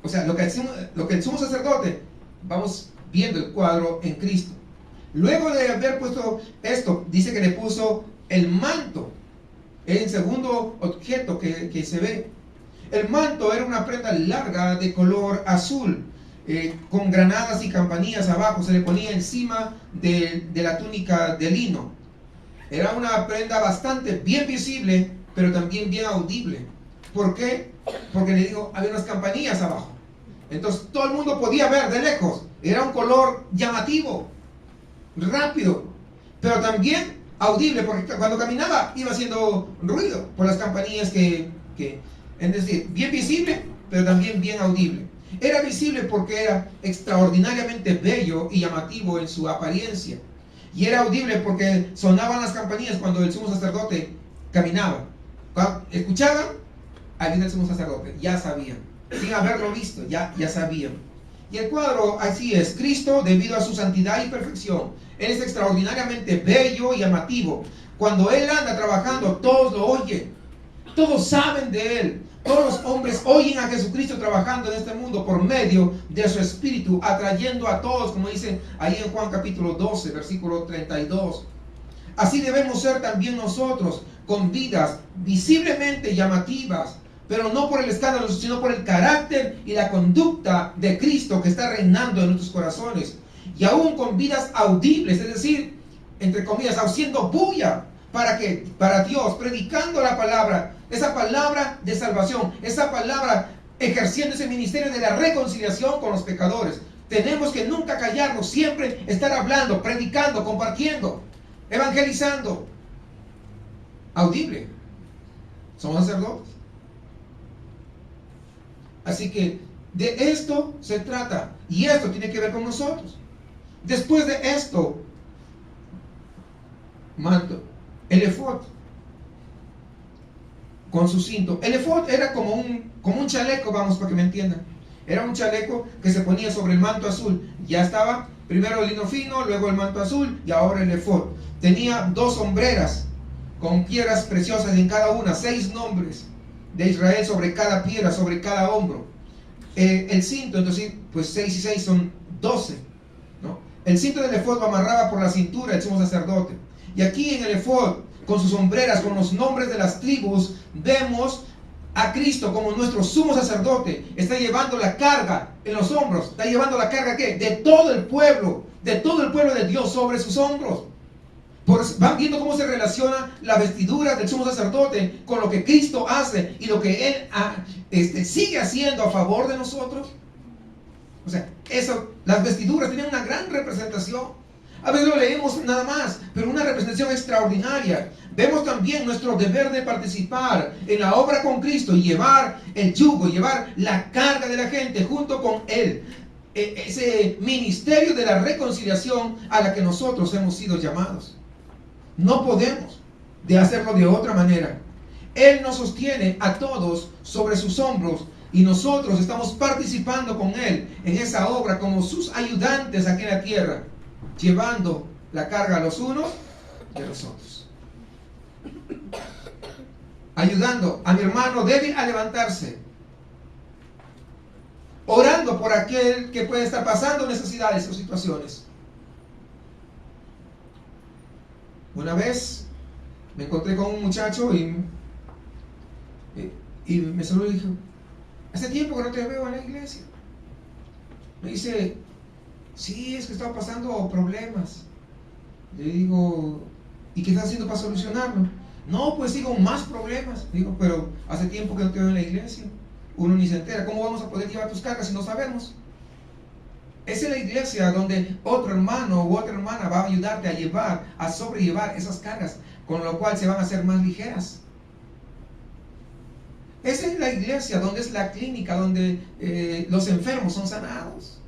O sea, lo que el sumo sacerdote, vamos viendo el cuadro en Cristo. Luego de haber puesto esto, dice que le puso el manto, el segundo objeto que se ve. El manto era una prenda larga de color azul, con granadas y campanillas abajo, se le ponía encima de la túnica de lino. Era una prenda bastante bien visible, pero también bien audible. ¿Por qué? Porque le digo, había unas campanillas abajo. Entonces todo el mundo podía ver de lejos. Era un color llamativo, rápido, pero también audible, porque cuando caminaba iba haciendo ruido por las campanillas es decir, bien visible, pero también bien audible. Era visible porque era extraordinariamente bello y llamativo en su apariencia. Y era audible porque sonaban las campanillas cuando el sumo sacerdote caminaba. Cuando escuchaban, ahí viene el sumo sacerdote, ya sabían. Sin haberlo visto, ya sabían. Y el cuadro así es: Cristo, debido a su santidad y perfección, Él es extraordinariamente bello y llamativo. Cuando Él anda trabajando, todos lo oyen. Todos saben de Él. Todos los hombres oyen a Jesucristo trabajando en este mundo por medio de su Espíritu, atrayendo a todos, como dice ahí en Juan capítulo 12, versículo 32. Así debemos ser también nosotros, con vidas visiblemente llamativas, pero no por el escándalo, sino por el carácter y la conducta de Cristo que está reinando en nuestros corazones. Y aún con vidas audibles, es decir, entre comillas, haciendo bulla para Dios, predicando la palabra, esa palabra de salvación, esa palabra ejerciendo ese ministerio de la reconciliación con los pecadores. Tenemos que nunca callarnos, siempre estar hablando, predicando, compartiendo, evangelizando. Audible. Somos sacerdotes. Así que de esto se trata. Y esto tiene que ver con nosotros. Después de esto, manto, el efod con su cinto. El efod era como un chaleco, vamos, para que me entiendan. Era un chaleco que se ponía sobre el manto azul. Ya estaba primero el lino fino, luego el manto azul y ahora el efod. Tenía 2 hombreras con piedras preciosas en cada una, 6 nombres de Israel sobre cada piedra, sobre cada hombro. El cinto, entonces, pues 6 y 6 son 12, ¿no? El cinto del efod lo amarraba por la cintura el sumo sacerdote. Y aquí en el efod, con sus hombreras, con los nombres de las tribus, vemos a Cristo como nuestro sumo sacerdote. Está llevando la carga en los hombros. Está llevando la carga, ¿qué? De todo el pueblo de Dios sobre sus hombros. Van viendo cómo se relaciona la vestidura del sumo sacerdote con lo que Cristo hace y lo que Él sigue haciendo a favor de nosotros. O sea, las vestiduras tienen una gran representación. A veces lo leemos nada más, pero una representación extraordinaria. Vemos también nuestro deber de participar en la obra con Cristo y llevar el yugo, llevar la carga de la gente junto con Él. Ese ministerio de la reconciliación a la que nosotros hemos sido llamados. No podemos de hacerlo de otra manera. Él nos sostiene a todos sobre sus hombros y nosotros estamos participando con Él en esa obra como sus ayudantes aquí en la tierra, llevando la carga a los unos y a los otros. Ayudando a mi hermano débil a levantarse. Orando por aquel que puede estar pasando necesidades o situaciones. Una vez me encontré con un muchacho y me saludó y dijo: hace tiempo que no te veo en la iglesia. Me dice: sí, es que estaba pasando problemas. Le digo: ¿y qué estás haciendo para solucionarlo? No, pues digo, más problemas. Digo: pero hace tiempo que no te veo en la iglesia. Uno ni se entera. ¿Cómo vamos a poder llevar tus cargas si no sabemos? Es en la iglesia donde otro hermano u otra hermana va a ayudarte a llevar, a sobrellevar esas cargas, con lo cual se van a hacer más ligeras. Es en la iglesia donde es la clínica, donde los enfermos son sanados.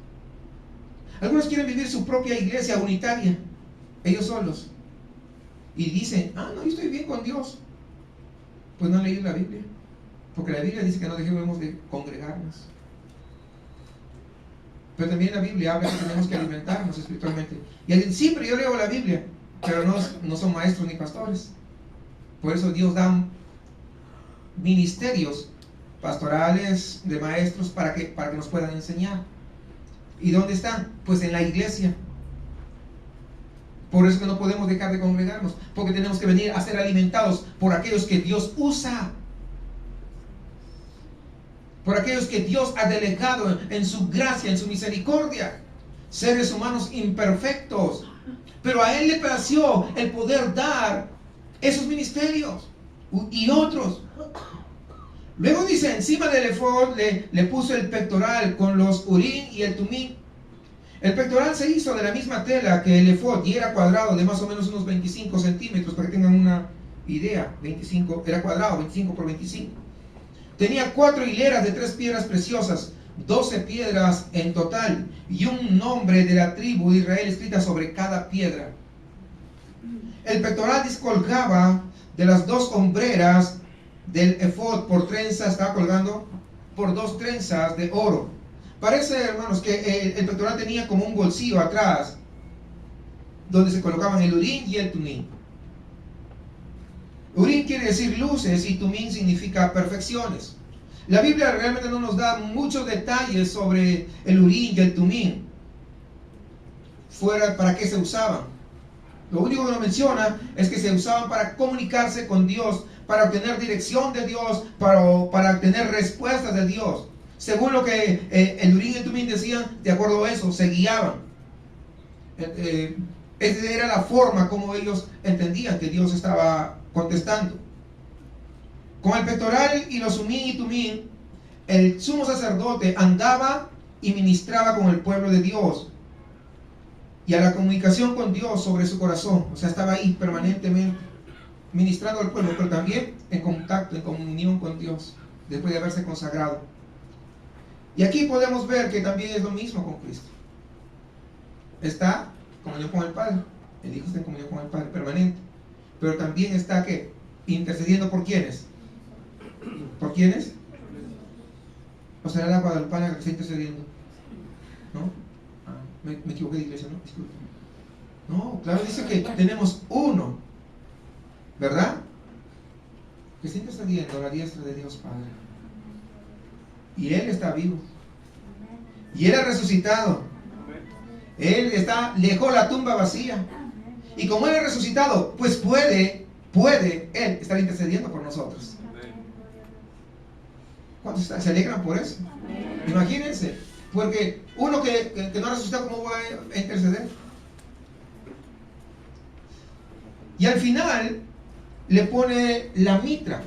Algunos quieren vivir su propia iglesia unitaria, ellos solos, y dicen: no, yo estoy bien con Dios. Pues no han leído la Biblia, porque la Biblia dice que no debemos de congregarnos. Pero también la Biblia habla que tenemos que alimentarnos espiritualmente. Y alguien: sí, pero yo leo la Biblia. Pero no son maestros ni pastores. Por eso Dios da ministerios pastorales, de maestros, para que nos puedan enseñar. ¿Y dónde están? Pues en la iglesia. Por eso que no podemos dejar de congregarnos, porque tenemos que venir a ser alimentados por aquellos que Dios usa, por aquellos que Dios ha delegado en su gracia, en su misericordia. Seres humanos imperfectos, pero a Él le plació el poder dar esos ministerios y otros. Luego dice: encima del efod le puso el pectoral con los urín y el tumín. El pectoral se hizo de la misma tela que el efod y era cuadrado, de más o menos unos 25 centímetros, para que tengan una idea. 25, era cuadrado, 25 por 25. Tenía 4 hileras de 3 piedras preciosas, 12 piedras en total, y un nombre de la tribu de Israel escrita sobre cada piedra. El pectoral descolgaba de las 2 hombreras del efod por trenzas, estaba colgando por 2 trenzas de oro. Parece, hermanos, que el pectoral tenía como un bolsillo atrás, donde se colocaban el urín y el tumín. Urín quiere decir luces y tumín significa perfecciones. La Biblia realmente no nos da muchos detalles sobre el urín y el tumín, fuera para qué se usaban. Lo único que nos menciona es que se usaban para comunicarse con Dios, para obtener dirección de Dios, para obtener respuestas de Dios. Según lo que el urín y el tumín decían, de acuerdo a eso, se guiaban. Esa era la forma como ellos entendían que Dios estaba contestando. Con el pectoral y los urín y tumín, el sumo sacerdote andaba y ministraba con el pueblo de Dios y a la comunicación con Dios sobre su corazón. O sea, estaba ahí permanentemente ministrando al pueblo, pero también en contacto, en comunión con Dios, después de haberse consagrado. Y aquí podemos ver que también es lo mismo con Cristo. Está en comunión con el Padre, el Hijo está en comunión con el Padre, permanente, pero también está ¿qué? Intercediendo por ¿quiénes? ¿Por quiénes? ¿O será la Guadalupana que está intercediendo? ¿No? Me equivoqué de iglesia, ¿no? Disculpe. No, claro, dice que tenemos uno, ¿verdad? Que está intercediendo a la diestra de Dios Padre. Y Él está vivo. Y Él ha resucitado. Él dejó la tumba vacía. Y como Él ha resucitado, pues puede Él estar intercediendo por nosotros. ¿Cuántos se alegran por eso? Imagínense, porque uno que no ha resucitado, ¿cómo va a interceder? Y al final le pone la mitra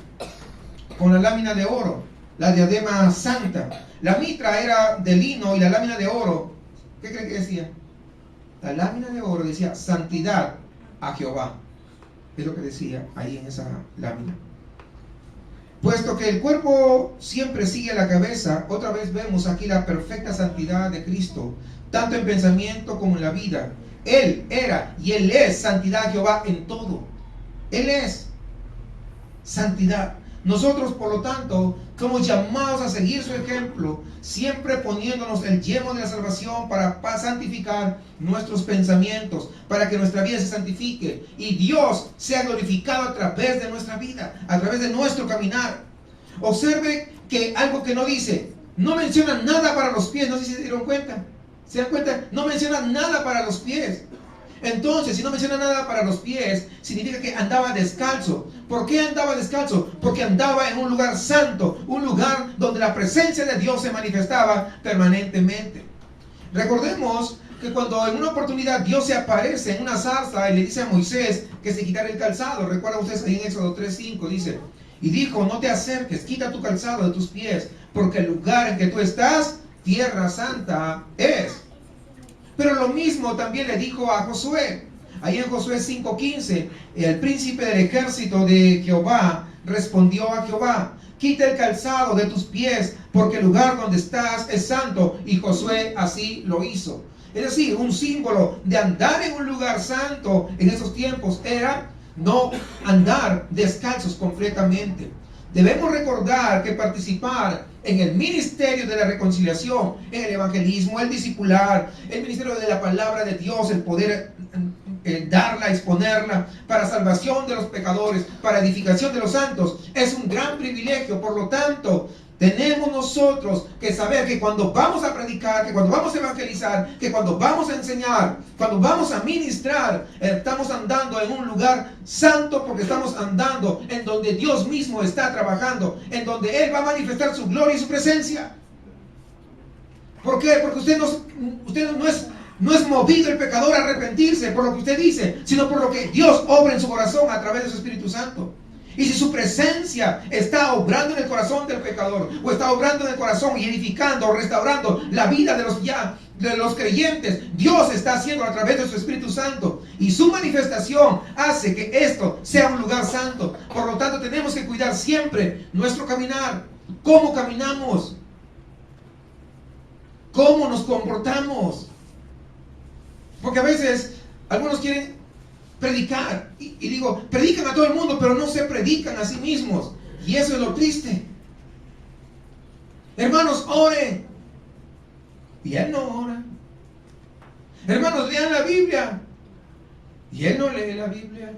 con la lámina de oro, la diadema santa. La mitra era de lino y la lámina de oro, ¿qué creen que decía? La lámina de oro decía santidad a Jehová. Es lo que decía ahí en esa lámina. Puesto que el cuerpo siempre sigue a la cabeza, otra vez vemos aquí la perfecta santidad de Cristo, tanto en pensamiento como en la vida. Él era y Él es santidad a Jehová en todo. Él es santidad. Nosotros, por lo tanto, somos llamados a seguir su ejemplo, siempre poniéndonos el yelmo de la salvación para santificar nuestros pensamientos, para que nuestra vida se santifique y Dios sea glorificado a través de nuestra vida, a través de nuestro caminar. Observe que algo que no dice, no menciona nada para los pies, no sé si se dieron cuenta. ¿Se dan cuenta? No menciona nada para los pies. Entonces, si no menciona nada para los pies, significa que andaba descalzo. ¿Por qué andaba descalzo? Porque andaba en un lugar santo, un lugar donde la presencia de Dios se manifestaba permanentemente. Recordemos que cuando en una oportunidad Dios se aparece en una zarza y le dice a Moisés que se quitara el calzado, recuerdan ustedes ahí en Éxodo 3:5, dice, y dijo, no te acerques, quita tu calzado de tus pies, porque el lugar en que tú estás, tierra santa es. Pero lo mismo también le dijo a Josué. Ahí en Josué 5:15, el príncipe del ejército de Jehová respondió a Jehová, quita el calzado de tus pies, porque el lugar donde estás es santo. Y Josué así lo hizo. Es decir, un símbolo de andar en un lugar santo en esos tiempos era no andar descalzos completamente. Debemos recordar que participar en el ministerio de la reconciliación, en el evangelismo, el discipular, el ministerio de la palabra de Dios, el poder darla, exponerla para salvación de los pecadores, para edificación de los santos, es un gran privilegio. Por lo tanto, tenemos nosotros que saber que cuando vamos a predicar, que cuando vamos a evangelizar, que cuando vamos a enseñar, cuando vamos a ministrar, estamos andando en un lugar santo, porque estamos andando en donde Dios mismo está trabajando, en donde Él va a manifestar su gloria y su presencia. ¿Por qué? Porque usted no es movido el pecador a arrepentirse por lo que usted dice, sino por lo que Dios obra en su corazón a través de su Espíritu Santo. Y si su presencia está obrando en el corazón del pecador, o está obrando en el corazón y edificando o restaurando la vida de los creyentes, Dios está haciendo a través de su Espíritu Santo. Y su manifestación hace que esto sea un lugar santo. Por lo tanto, tenemos que cuidar siempre nuestro caminar. ¿Cómo caminamos? ¿Cómo nos comportamos? Porque a veces algunos quieren predicar, y digo, predican a todo el mundo, pero no se predican a sí mismos, y eso es lo triste. Hermanos, oren, y él no ora. Hermanos, lean la Biblia, y él no lee la Biblia.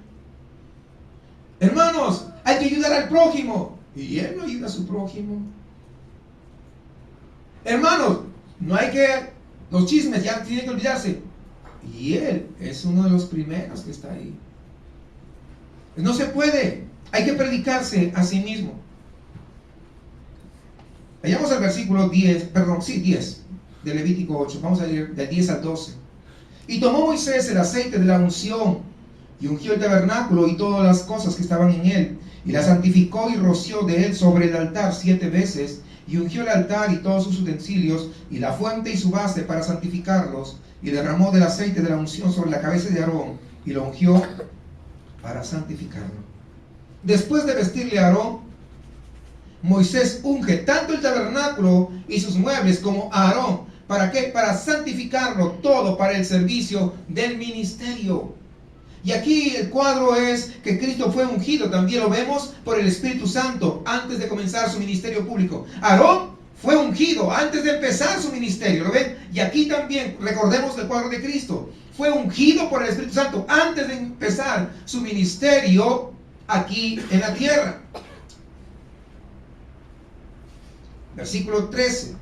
Hermanos, hay que ayudar al prójimo, y él no ayuda a su prójimo. Hermanos, no hay que, los chismes ya tienen que olvidarse, y él es uno de los primeros que está ahí. No se puede. Hay que predicarse a sí mismo. Vayamos al versículo 10 de Levítico 8. Vamos a leer del 10 al 12. Y tomó Moisés el aceite de la unción y ungió el tabernáculo y todas las cosas que estaban en él, y la santificó y roció de él sobre el altar 7 veces, y ungió el altar y todos sus utensilios, y la fuente y su base para santificarlos, y derramó del aceite de la unción sobre la cabeza de Aarón, y lo ungió para santificarlo. Después de vestirle a Aarón, Moisés unge tanto el tabernáculo y sus muebles como a Aarón. ¿Para qué? Para santificarlo todo para el servicio del ministerio. Y aquí el cuadro es que Cristo fue ungido, también lo vemos por el Espíritu Santo antes de comenzar su ministerio público. Aarón fue ungido antes de empezar su ministerio, ¿lo ven? Y aquí también recordemos el cuadro de Cristo. Fue ungido por el Espíritu Santo antes de empezar su ministerio aquí en la tierra. Versículo 13.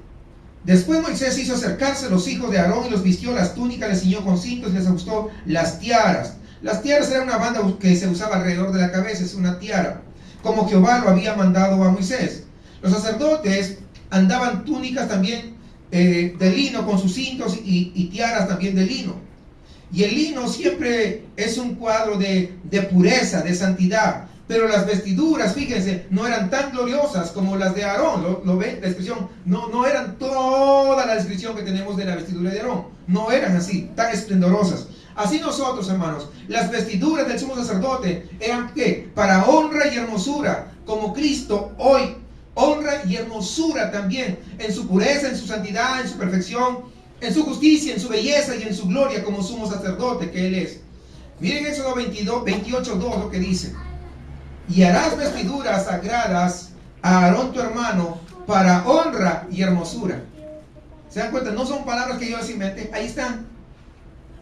Después Moisés hizo acercarse a los hijos de Aarón y los vistió las túnicas, les ciñó con cintos y les ajustó las tiaras. Las tiaras eran una banda que se usaba alrededor de la cabeza, es una tiara, como Jehová lo había mandado a Moisés. Los sacerdotes andaban túnicas también de lino con sus cintos y tiaras también de lino. Y el lino siempre es un cuadro de pureza, de santidad. Pero las vestiduras, fíjense, no eran tan gloriosas como las de Aarón. ¿Lo ven? La descripción, no eran toda la descripción que tenemos de la vestidura de Aarón. No eran así, tan esplendorosas. Así nosotros, hermanos, las vestiduras del sumo sacerdote eran ¿qué? Para honra y hermosura, como Cristo hoy. Honra y hermosura también, en su pureza, en su santidad, en su perfección, en su justicia, en su belleza y en su gloria como sumo sacerdote que Él es. Miren Éxodo 28:2 lo que dice. Y harás vestiduras sagradas a Aarón tu hermano para honra y hermosura. ¿Se dan cuenta? No son palabras que yo les inventé, ahí están.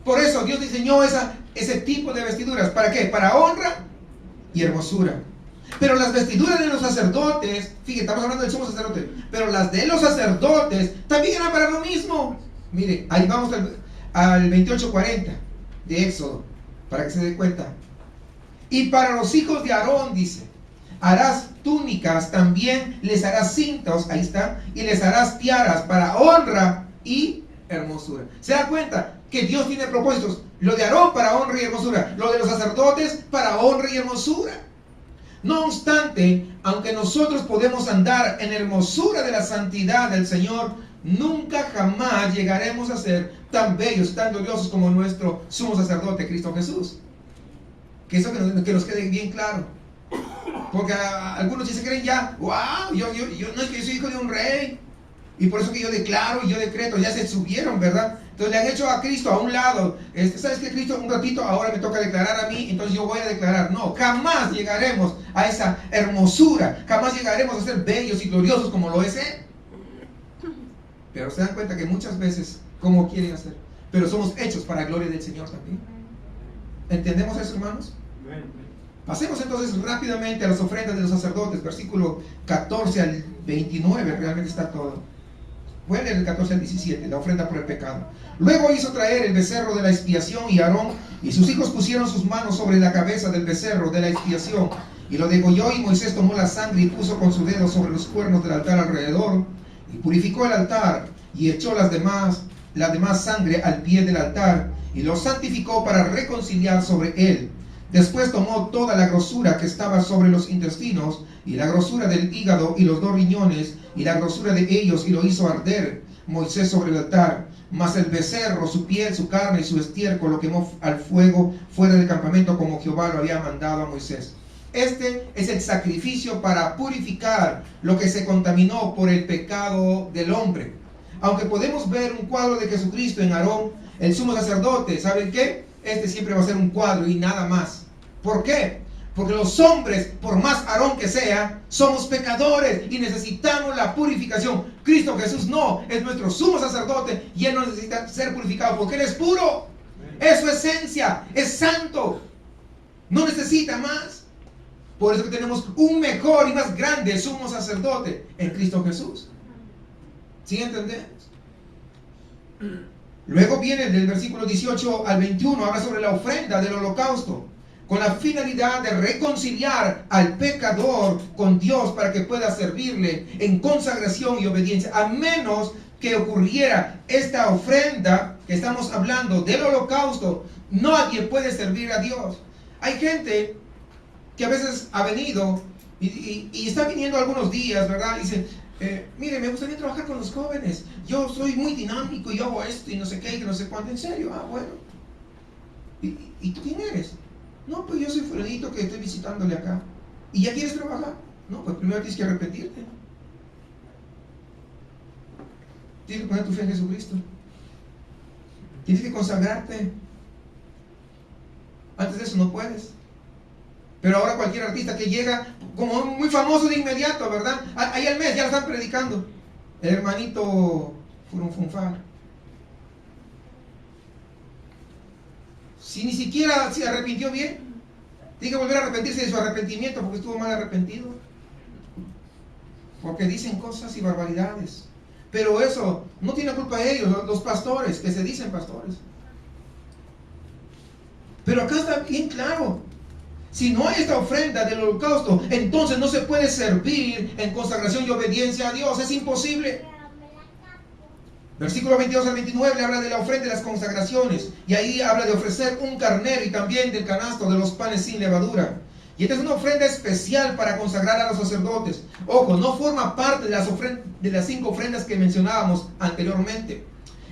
Por eso Dios diseñó ese tipo de vestiduras. ¿Para qué? Para honra y hermosura. Pero las vestiduras de los sacerdotes, fíjense, estamos hablando del sumo sacerdote, pero las de los sacerdotes también eran para lo mismo. Mire, ahí vamos al 28:40 de Éxodo, para que se den cuenta. Y para los hijos de Aarón, dice, harás túnicas, también les harás cintos, ahí está, y les harás tiaras para honra y hermosura. ¿Se da cuenta que Dios tiene propósitos? Lo de Aarón para honra y hermosura, lo de los sacerdotes para honra y hermosura. No obstante, aunque nosotros podemos andar en hermosura de la santidad del Señor, nunca jamás llegaremos a ser tan bellos, tan gloriosos como nuestro sumo sacerdote Cristo Jesús. Que eso que nos quede bien claro. Porque algunos sí se creen ya, wow, yo no es que yo soy hijo de un rey. Y por eso que yo declaro y yo decreto, ya se subieron, ¿verdad? Entonces le han hecho a Cristo a un lado. ¿Sabes qué, Cristo? Un ratito, ahora me toca declarar a mí, entonces yo voy a declarar. No, jamás llegaremos a esa hermosura. Jamás llegaremos a ser bellos y gloriosos como lo es Él. Pero se dan cuenta que muchas veces, ¿cómo quieren hacer? Pero somos hechos para la gloria del Señor también. ¿Entendemos eso, hermanos? Pasemos entonces rápidamente a las ofrendas de los sacerdotes, versículo 14 al 29, realmente está todo. Voy a leer el 14 al 17, la ofrenda por el pecado. Luego hizo traer el becerro de la expiación, y Aarón y sus hijos pusieron sus manos sobre la cabeza del becerro de la expiación, y lo degolló, y Moisés tomó la sangre y puso con su dedo sobre los cuernos del altar alrededor, y purificó el altar, y echó la demás sangre al pie del altar, y lo santificó para reconciliar sobre él. Después tomó toda la grosura que estaba sobre los intestinos, y la grosura del hígado y los 2 riñones, y la grosura de ellos, y lo hizo arder Moisés sobre el altar. Mas el becerro, su piel, su carne y su estiércol lo quemó al fuego fuera del campamento, como Jehová lo había mandado a Moisés. Este es el sacrificio para purificar lo que se contaminó por el pecado del hombre. Aunque podemos ver un cuadro de Jesucristo en Aarón, el sumo sacerdote, ¿saben qué? Este siempre va a ser un cuadro y nada más. ¿Por qué? Porque los hombres, por más Aarón que sea, somos pecadores y necesitamos la purificación. Cristo Jesús no, es nuestro sumo sacerdote y Él no necesita ser purificado porque Él es puro. Es su esencia, es santo. No necesita más. Por eso que tenemos un mejor y más grande sumo sacerdote en Cristo Jesús. ¿Sí entendemos? Luego viene del versículo 18 al 21, habla sobre la ofrenda del holocausto, con la finalidad de reconciliar al pecador con Dios para que pueda servirle en consagración y obediencia. A menos que ocurriera esta ofrenda que estamos hablando del holocausto, nadie puede servir a Dios. Hay gente que a veces ha venido y está viniendo algunos días, ¿verdad? Y dice, mire, me gustaría trabajar con los jóvenes. Yo soy muy dinámico y yo hago esto y no sé qué y no sé cuánto. ¿En serio? Ah, bueno. ¿Y tú quién eres? No, pues yo soy fulanito que estoy visitándole acá. ¿Y ya quieres trabajar? No, pues primero tienes que arrepentirte. Tienes que poner tu fe en Jesucristo. Tienes que consagrarte. Antes de eso no puedes. Pero ahora cualquier artista que llega como muy famoso de inmediato, ¿verdad? Ahí al mes ya lo están predicando. El hermanito Furunfunfa. Si ni siquiera se arrepintió bien, tiene que volver a arrepentirse de su arrepentimiento porque estuvo mal arrepentido. Porque dicen cosas y barbaridades. Pero eso no tiene culpa de ellos, los pastores, que se dicen pastores. Pero acá está bien claro. Si no hay esta ofrenda del holocausto, entonces no se puede servir en consagración y obediencia a Dios. Es imposible. Versículo 22 al 29 le habla de la ofrenda de las consagraciones. Y ahí habla de ofrecer un carnero y también del canasto de los panes sin levadura. Y esta es una ofrenda especial para consagrar a los sacerdotes. Ojo, no forma parte de las 5 ofrendas que mencionábamos anteriormente.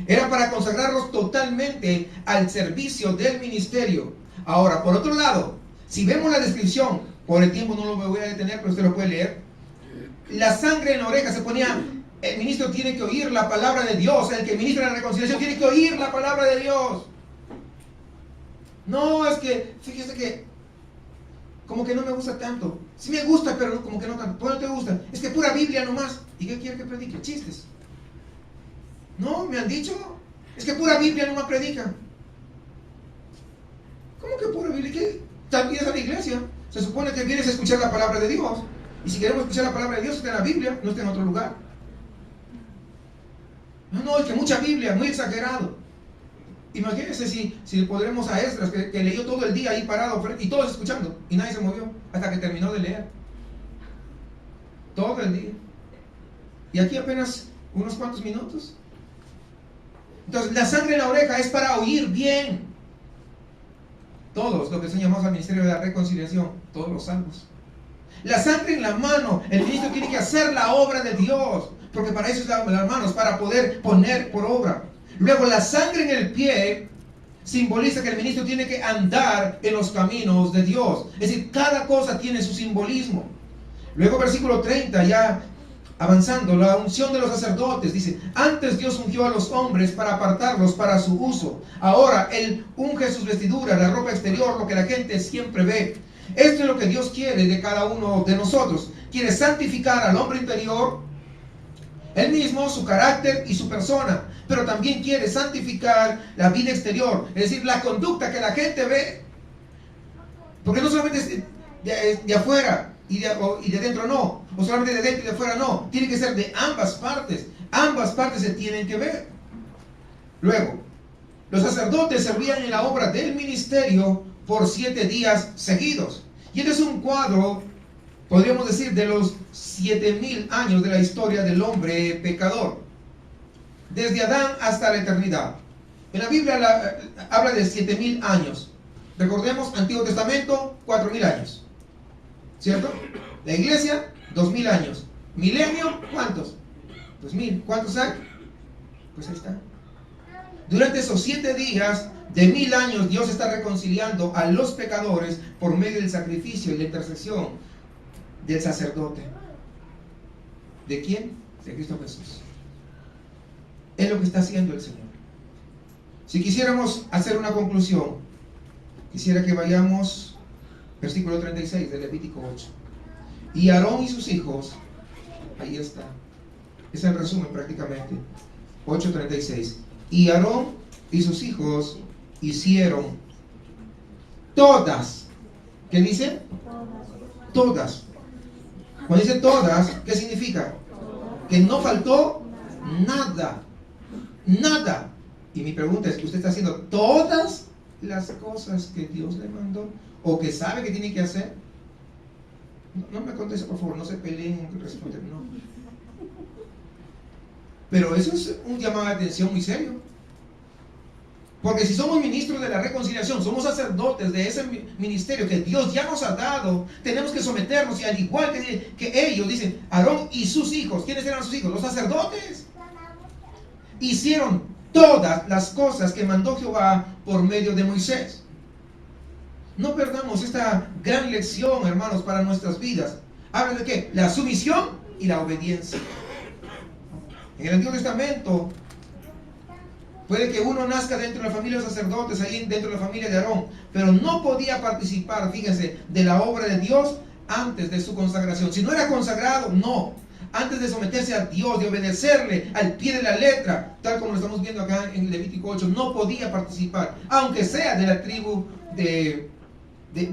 Era para consagrarlos totalmente al servicio del ministerio. Ahora, por otro lado, si vemos la descripción, por el tiempo no lo voy a detener, pero usted lo puede leer. La sangre en la oreja se ponía, el ministro tiene que oír la palabra de Dios, el que ministra la reconciliación tiene que oír la palabra de Dios. No, es que, fíjese que, como que no me gusta tanto. Sí me gusta, pero como que no tanto. ¿Por qué no te gusta? Es que pura Biblia nomás. ¿Y qué quiere que predique? Chistes. No, me han dicho, es que pura Biblia nomás predica. ¿Cómo que pura Biblia? ¿Qué? También es a la iglesia. Se supone que vienes a escuchar la palabra de Dios. Y si queremos escuchar la palabra de Dios, está en la Biblia, no está en otro lugar. No, es que mucha Biblia, muy exagerado. Imagínense si podremos a Esdras, que leyó todo el día ahí parado, y todos escuchando, y nadie se movió, hasta que terminó de leer. Todo el día. Y aquí apenas unos cuantos minutos. Entonces, la sangre en la oreja es para oír bien. Todos, lo que se llamamos al ministerio de la reconciliación, todos los salvos. La sangre en la mano, el ministro tiene que hacer la obra de Dios, porque para eso es las manos, para poder poner por obra. Luego, la sangre en el pie simboliza que el ministro tiene que andar en los caminos de Dios. Es decir, cada cosa tiene su simbolismo. Luego, versículo 30, ya avanzando, la unción de los sacerdotes, dice, antes Dios ungió a los hombres para apartarlos para su uso. Ahora Él unge sus vestiduras, la ropa exterior, lo que la gente siempre ve. Esto es lo que Dios quiere de cada uno de nosotros. Quiere santificar al hombre interior, Él mismo, su carácter y su persona. Pero también quiere santificar la vida exterior, es decir, la conducta que la gente ve. Porque no solamente es de afuera y de dentro no, o solamente de dentro y de afuera no, tiene que ser de ambas partes. Ambas partes se tienen que ver. Luego, los sacerdotes servían en la obra del ministerio por 7 días seguidos. Y este es un cuadro, podríamos decir, de los 7000 años de la historia del hombre pecador, desde Adán hasta la eternidad. En la Biblia habla de 7000 años. Recordemos, Antiguo Testamento, 4000 años. ¿Cierto? La iglesia, 2000 años. Milenio, ¿cuántos? 2000. ¿Cuántos hay? Pues ahí está. Durante esos 7 días de 1000 años, Dios está reconciliando a los pecadores por medio del sacrificio y la intercesión del sacerdote. ¿De quién? De Cristo Jesús. Es lo que está haciendo el Señor. Si quisiéramos hacer una conclusión, quisiera que vayamos versículo 36 de Levítico 8. Y Aarón y sus hijos, ahí está, es el resumen prácticamente, 8:36. Y Aarón y sus hijos hicieron todas, ¿qué dice? Todas. Cuando dice todas, ¿qué significa? Que no faltó nada, nada. Y mi pregunta es, ¿usted está haciendo todas las cosas que Dios le mandó o que sabe que tiene que hacer? No me conteste, por favor, no se peleen en responder, no. Pero eso es un llamado de atención muy serio. Porque si somos ministros de la reconciliación, somos sacerdotes de ese ministerio que Dios ya nos ha dado, tenemos que someternos. Y al igual que ellos, dicen, Aarón y sus hijos, ¿quiénes eran sus hijos? Los sacerdotes. Hicieron todas las cosas que mandó Jehová por medio de Moisés. No perdamos esta gran lección, hermanos, para nuestras vidas. Habla de ¿qué? La sumisión y la obediencia. En el Antiguo Testamento, puede que uno nazca dentro de la familia de los sacerdotes, ahí dentro de la familia de Aarón, pero no podía participar, fíjense, de la obra de Dios antes de su consagración. Si no era consagrado, no. Antes de someterse a Dios, de obedecerle al pie de la letra, tal como lo estamos viendo acá en Levítico 8, no podía participar, aunque sea de la tribu de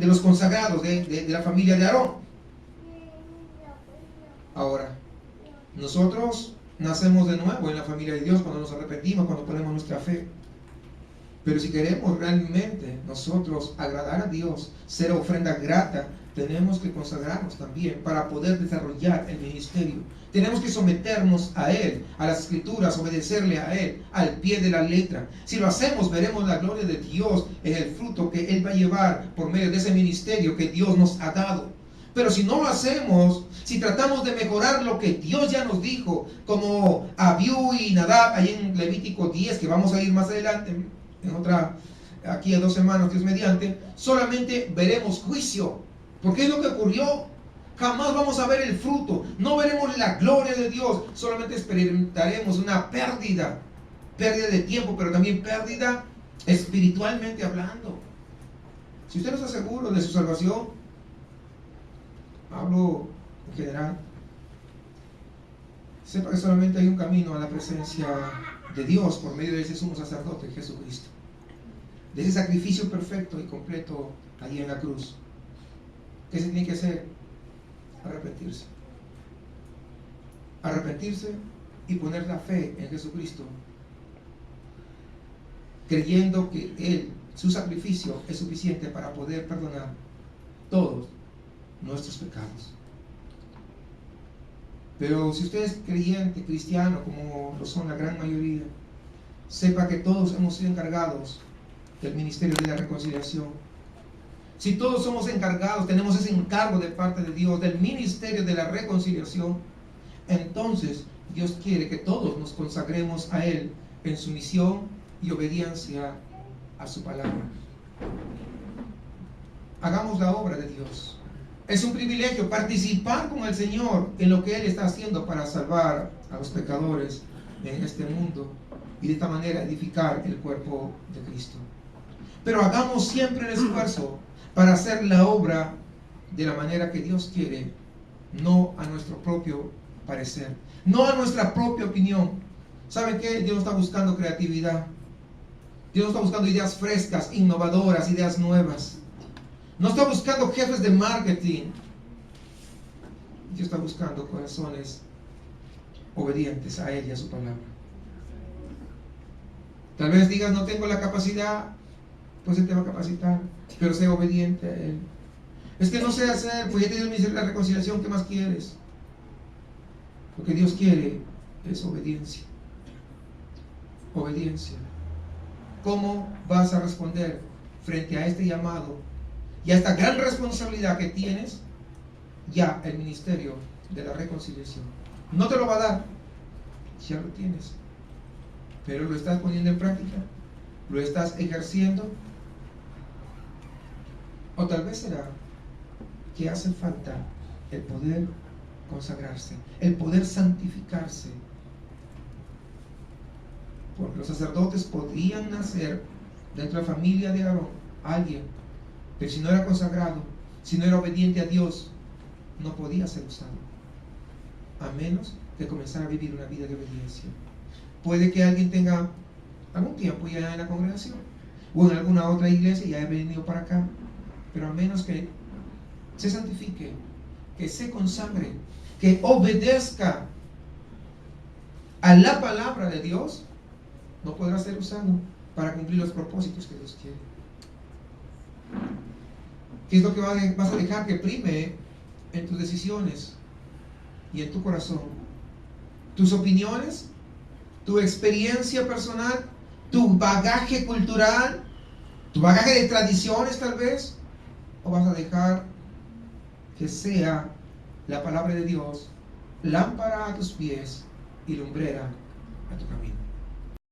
los consagrados, de la familia de Aarón. Ahora, nosotros nacemos de nuevo en la familia de Dios cuando nos arrepentimos, cuando ponemos nuestra fe. Pero si queremos realmente nosotros agradar a Dios, ser ofrenda grata, tenemos que consagrarnos también para poder desarrollar el ministerio. Tenemos que someternos a Él, a las Escrituras, obedecerle a Él, al pie de la letra. Si lo hacemos, veremos la gloria de Dios en el fruto que Él va a llevar por medio de ese ministerio que Dios nos ha dado. Pero si no lo hacemos, si tratamos de mejorar lo que Dios ya nos dijo, como Abiú y Nadab, ahí en Levítico 10, que vamos a ir más adelante, en otra, aquí a 2 semanas, Dios mediante, solamente veremos juicio. Porque es lo que ocurrió. Jamás vamos a ver el fruto, no veremos la gloria de Dios, solamente experimentaremos una pérdida de tiempo, pero también pérdida espiritualmente hablando. Si usted no está seguro de su salvación, hablo en general, sepa que solamente hay un camino a la presencia de Dios por medio de ese sumo sacerdote, Jesucristo, de ese sacrificio perfecto y completo allí en la cruz. ¿Qué se tiene que hacer? Arrepentirse. Arrepentirse y poner la fe en Jesucristo, creyendo que Él, su sacrificio es suficiente para poder perdonar todos nuestros pecados. Pero si usted es creyente, cristiano, como lo son la gran mayoría, sepa que todos hemos sido encargados del ministerio de la reconciliación. Si todos somos encargados, tenemos ese encargo de parte de Dios del ministerio de la reconciliación, entonces Dios quiere que todos nos consagremos a Él en sumisión y obediencia a su palabra. Hagamos la obra de Dios. Es un privilegio participar con el Señor en lo que Él está haciendo para salvar a los pecadores en este mundo y de esta manera edificar el cuerpo de Cristo. Pero hagamos siempre el esfuerzo para hacer la obra de la manera que Dios quiere, no a nuestro propio parecer, no a nuestra propia opinión. ¿Saben qué? Dios no está buscando creatividad. Dios no está buscando ideas frescas, innovadoras, ideas nuevas. No está buscando jefes de marketing. Dios está buscando corazones obedientes a Él y a su palabra. Tal vez digas, no tengo la capacidad, pues Él te va a capacitar, pero sé obediente a Él. Es que no sé hacer, pues ya te dio el ministerio de la reconciliación, ¿qué más quieres? Lo que Dios quiere es obediencia. Obediencia. ¿Cómo vas a responder frente a este llamado y a esta gran responsabilidad que tienes? Ya el ministerio de la reconciliación no te lo va a dar, ya lo tienes, pero lo estás poniendo en práctica, lo estás ejerciendo. O tal vez será que hace falta el poder consagrarse, el poder santificarse. Porque los sacerdotes podían nacer dentro de la familia de Aarón, alguien, pero si no era consagrado, si no era obediente a Dios, no podía ser usado, a menos que comenzara a vivir una vida de obediencia. Puede que alguien tenga algún tiempo ya en la congregación o en alguna otra iglesia y haya venido para acá, pero a menos que se santifique, que se consagre, que obedezca a la palabra de Dios, no podrá ser usado para cumplir los propósitos que Dios quiere. ¿Qué es lo que vas a dejar que prime en tus decisiones y en tu corazón? ¿Tus opiniones? ¿Tu experiencia personal? tu bagaje cultural, tu bagaje de tradiciones tal vez, o vas a dejar que sea la palabra de Dios lámpara a tus pies y lumbrera a tu camino?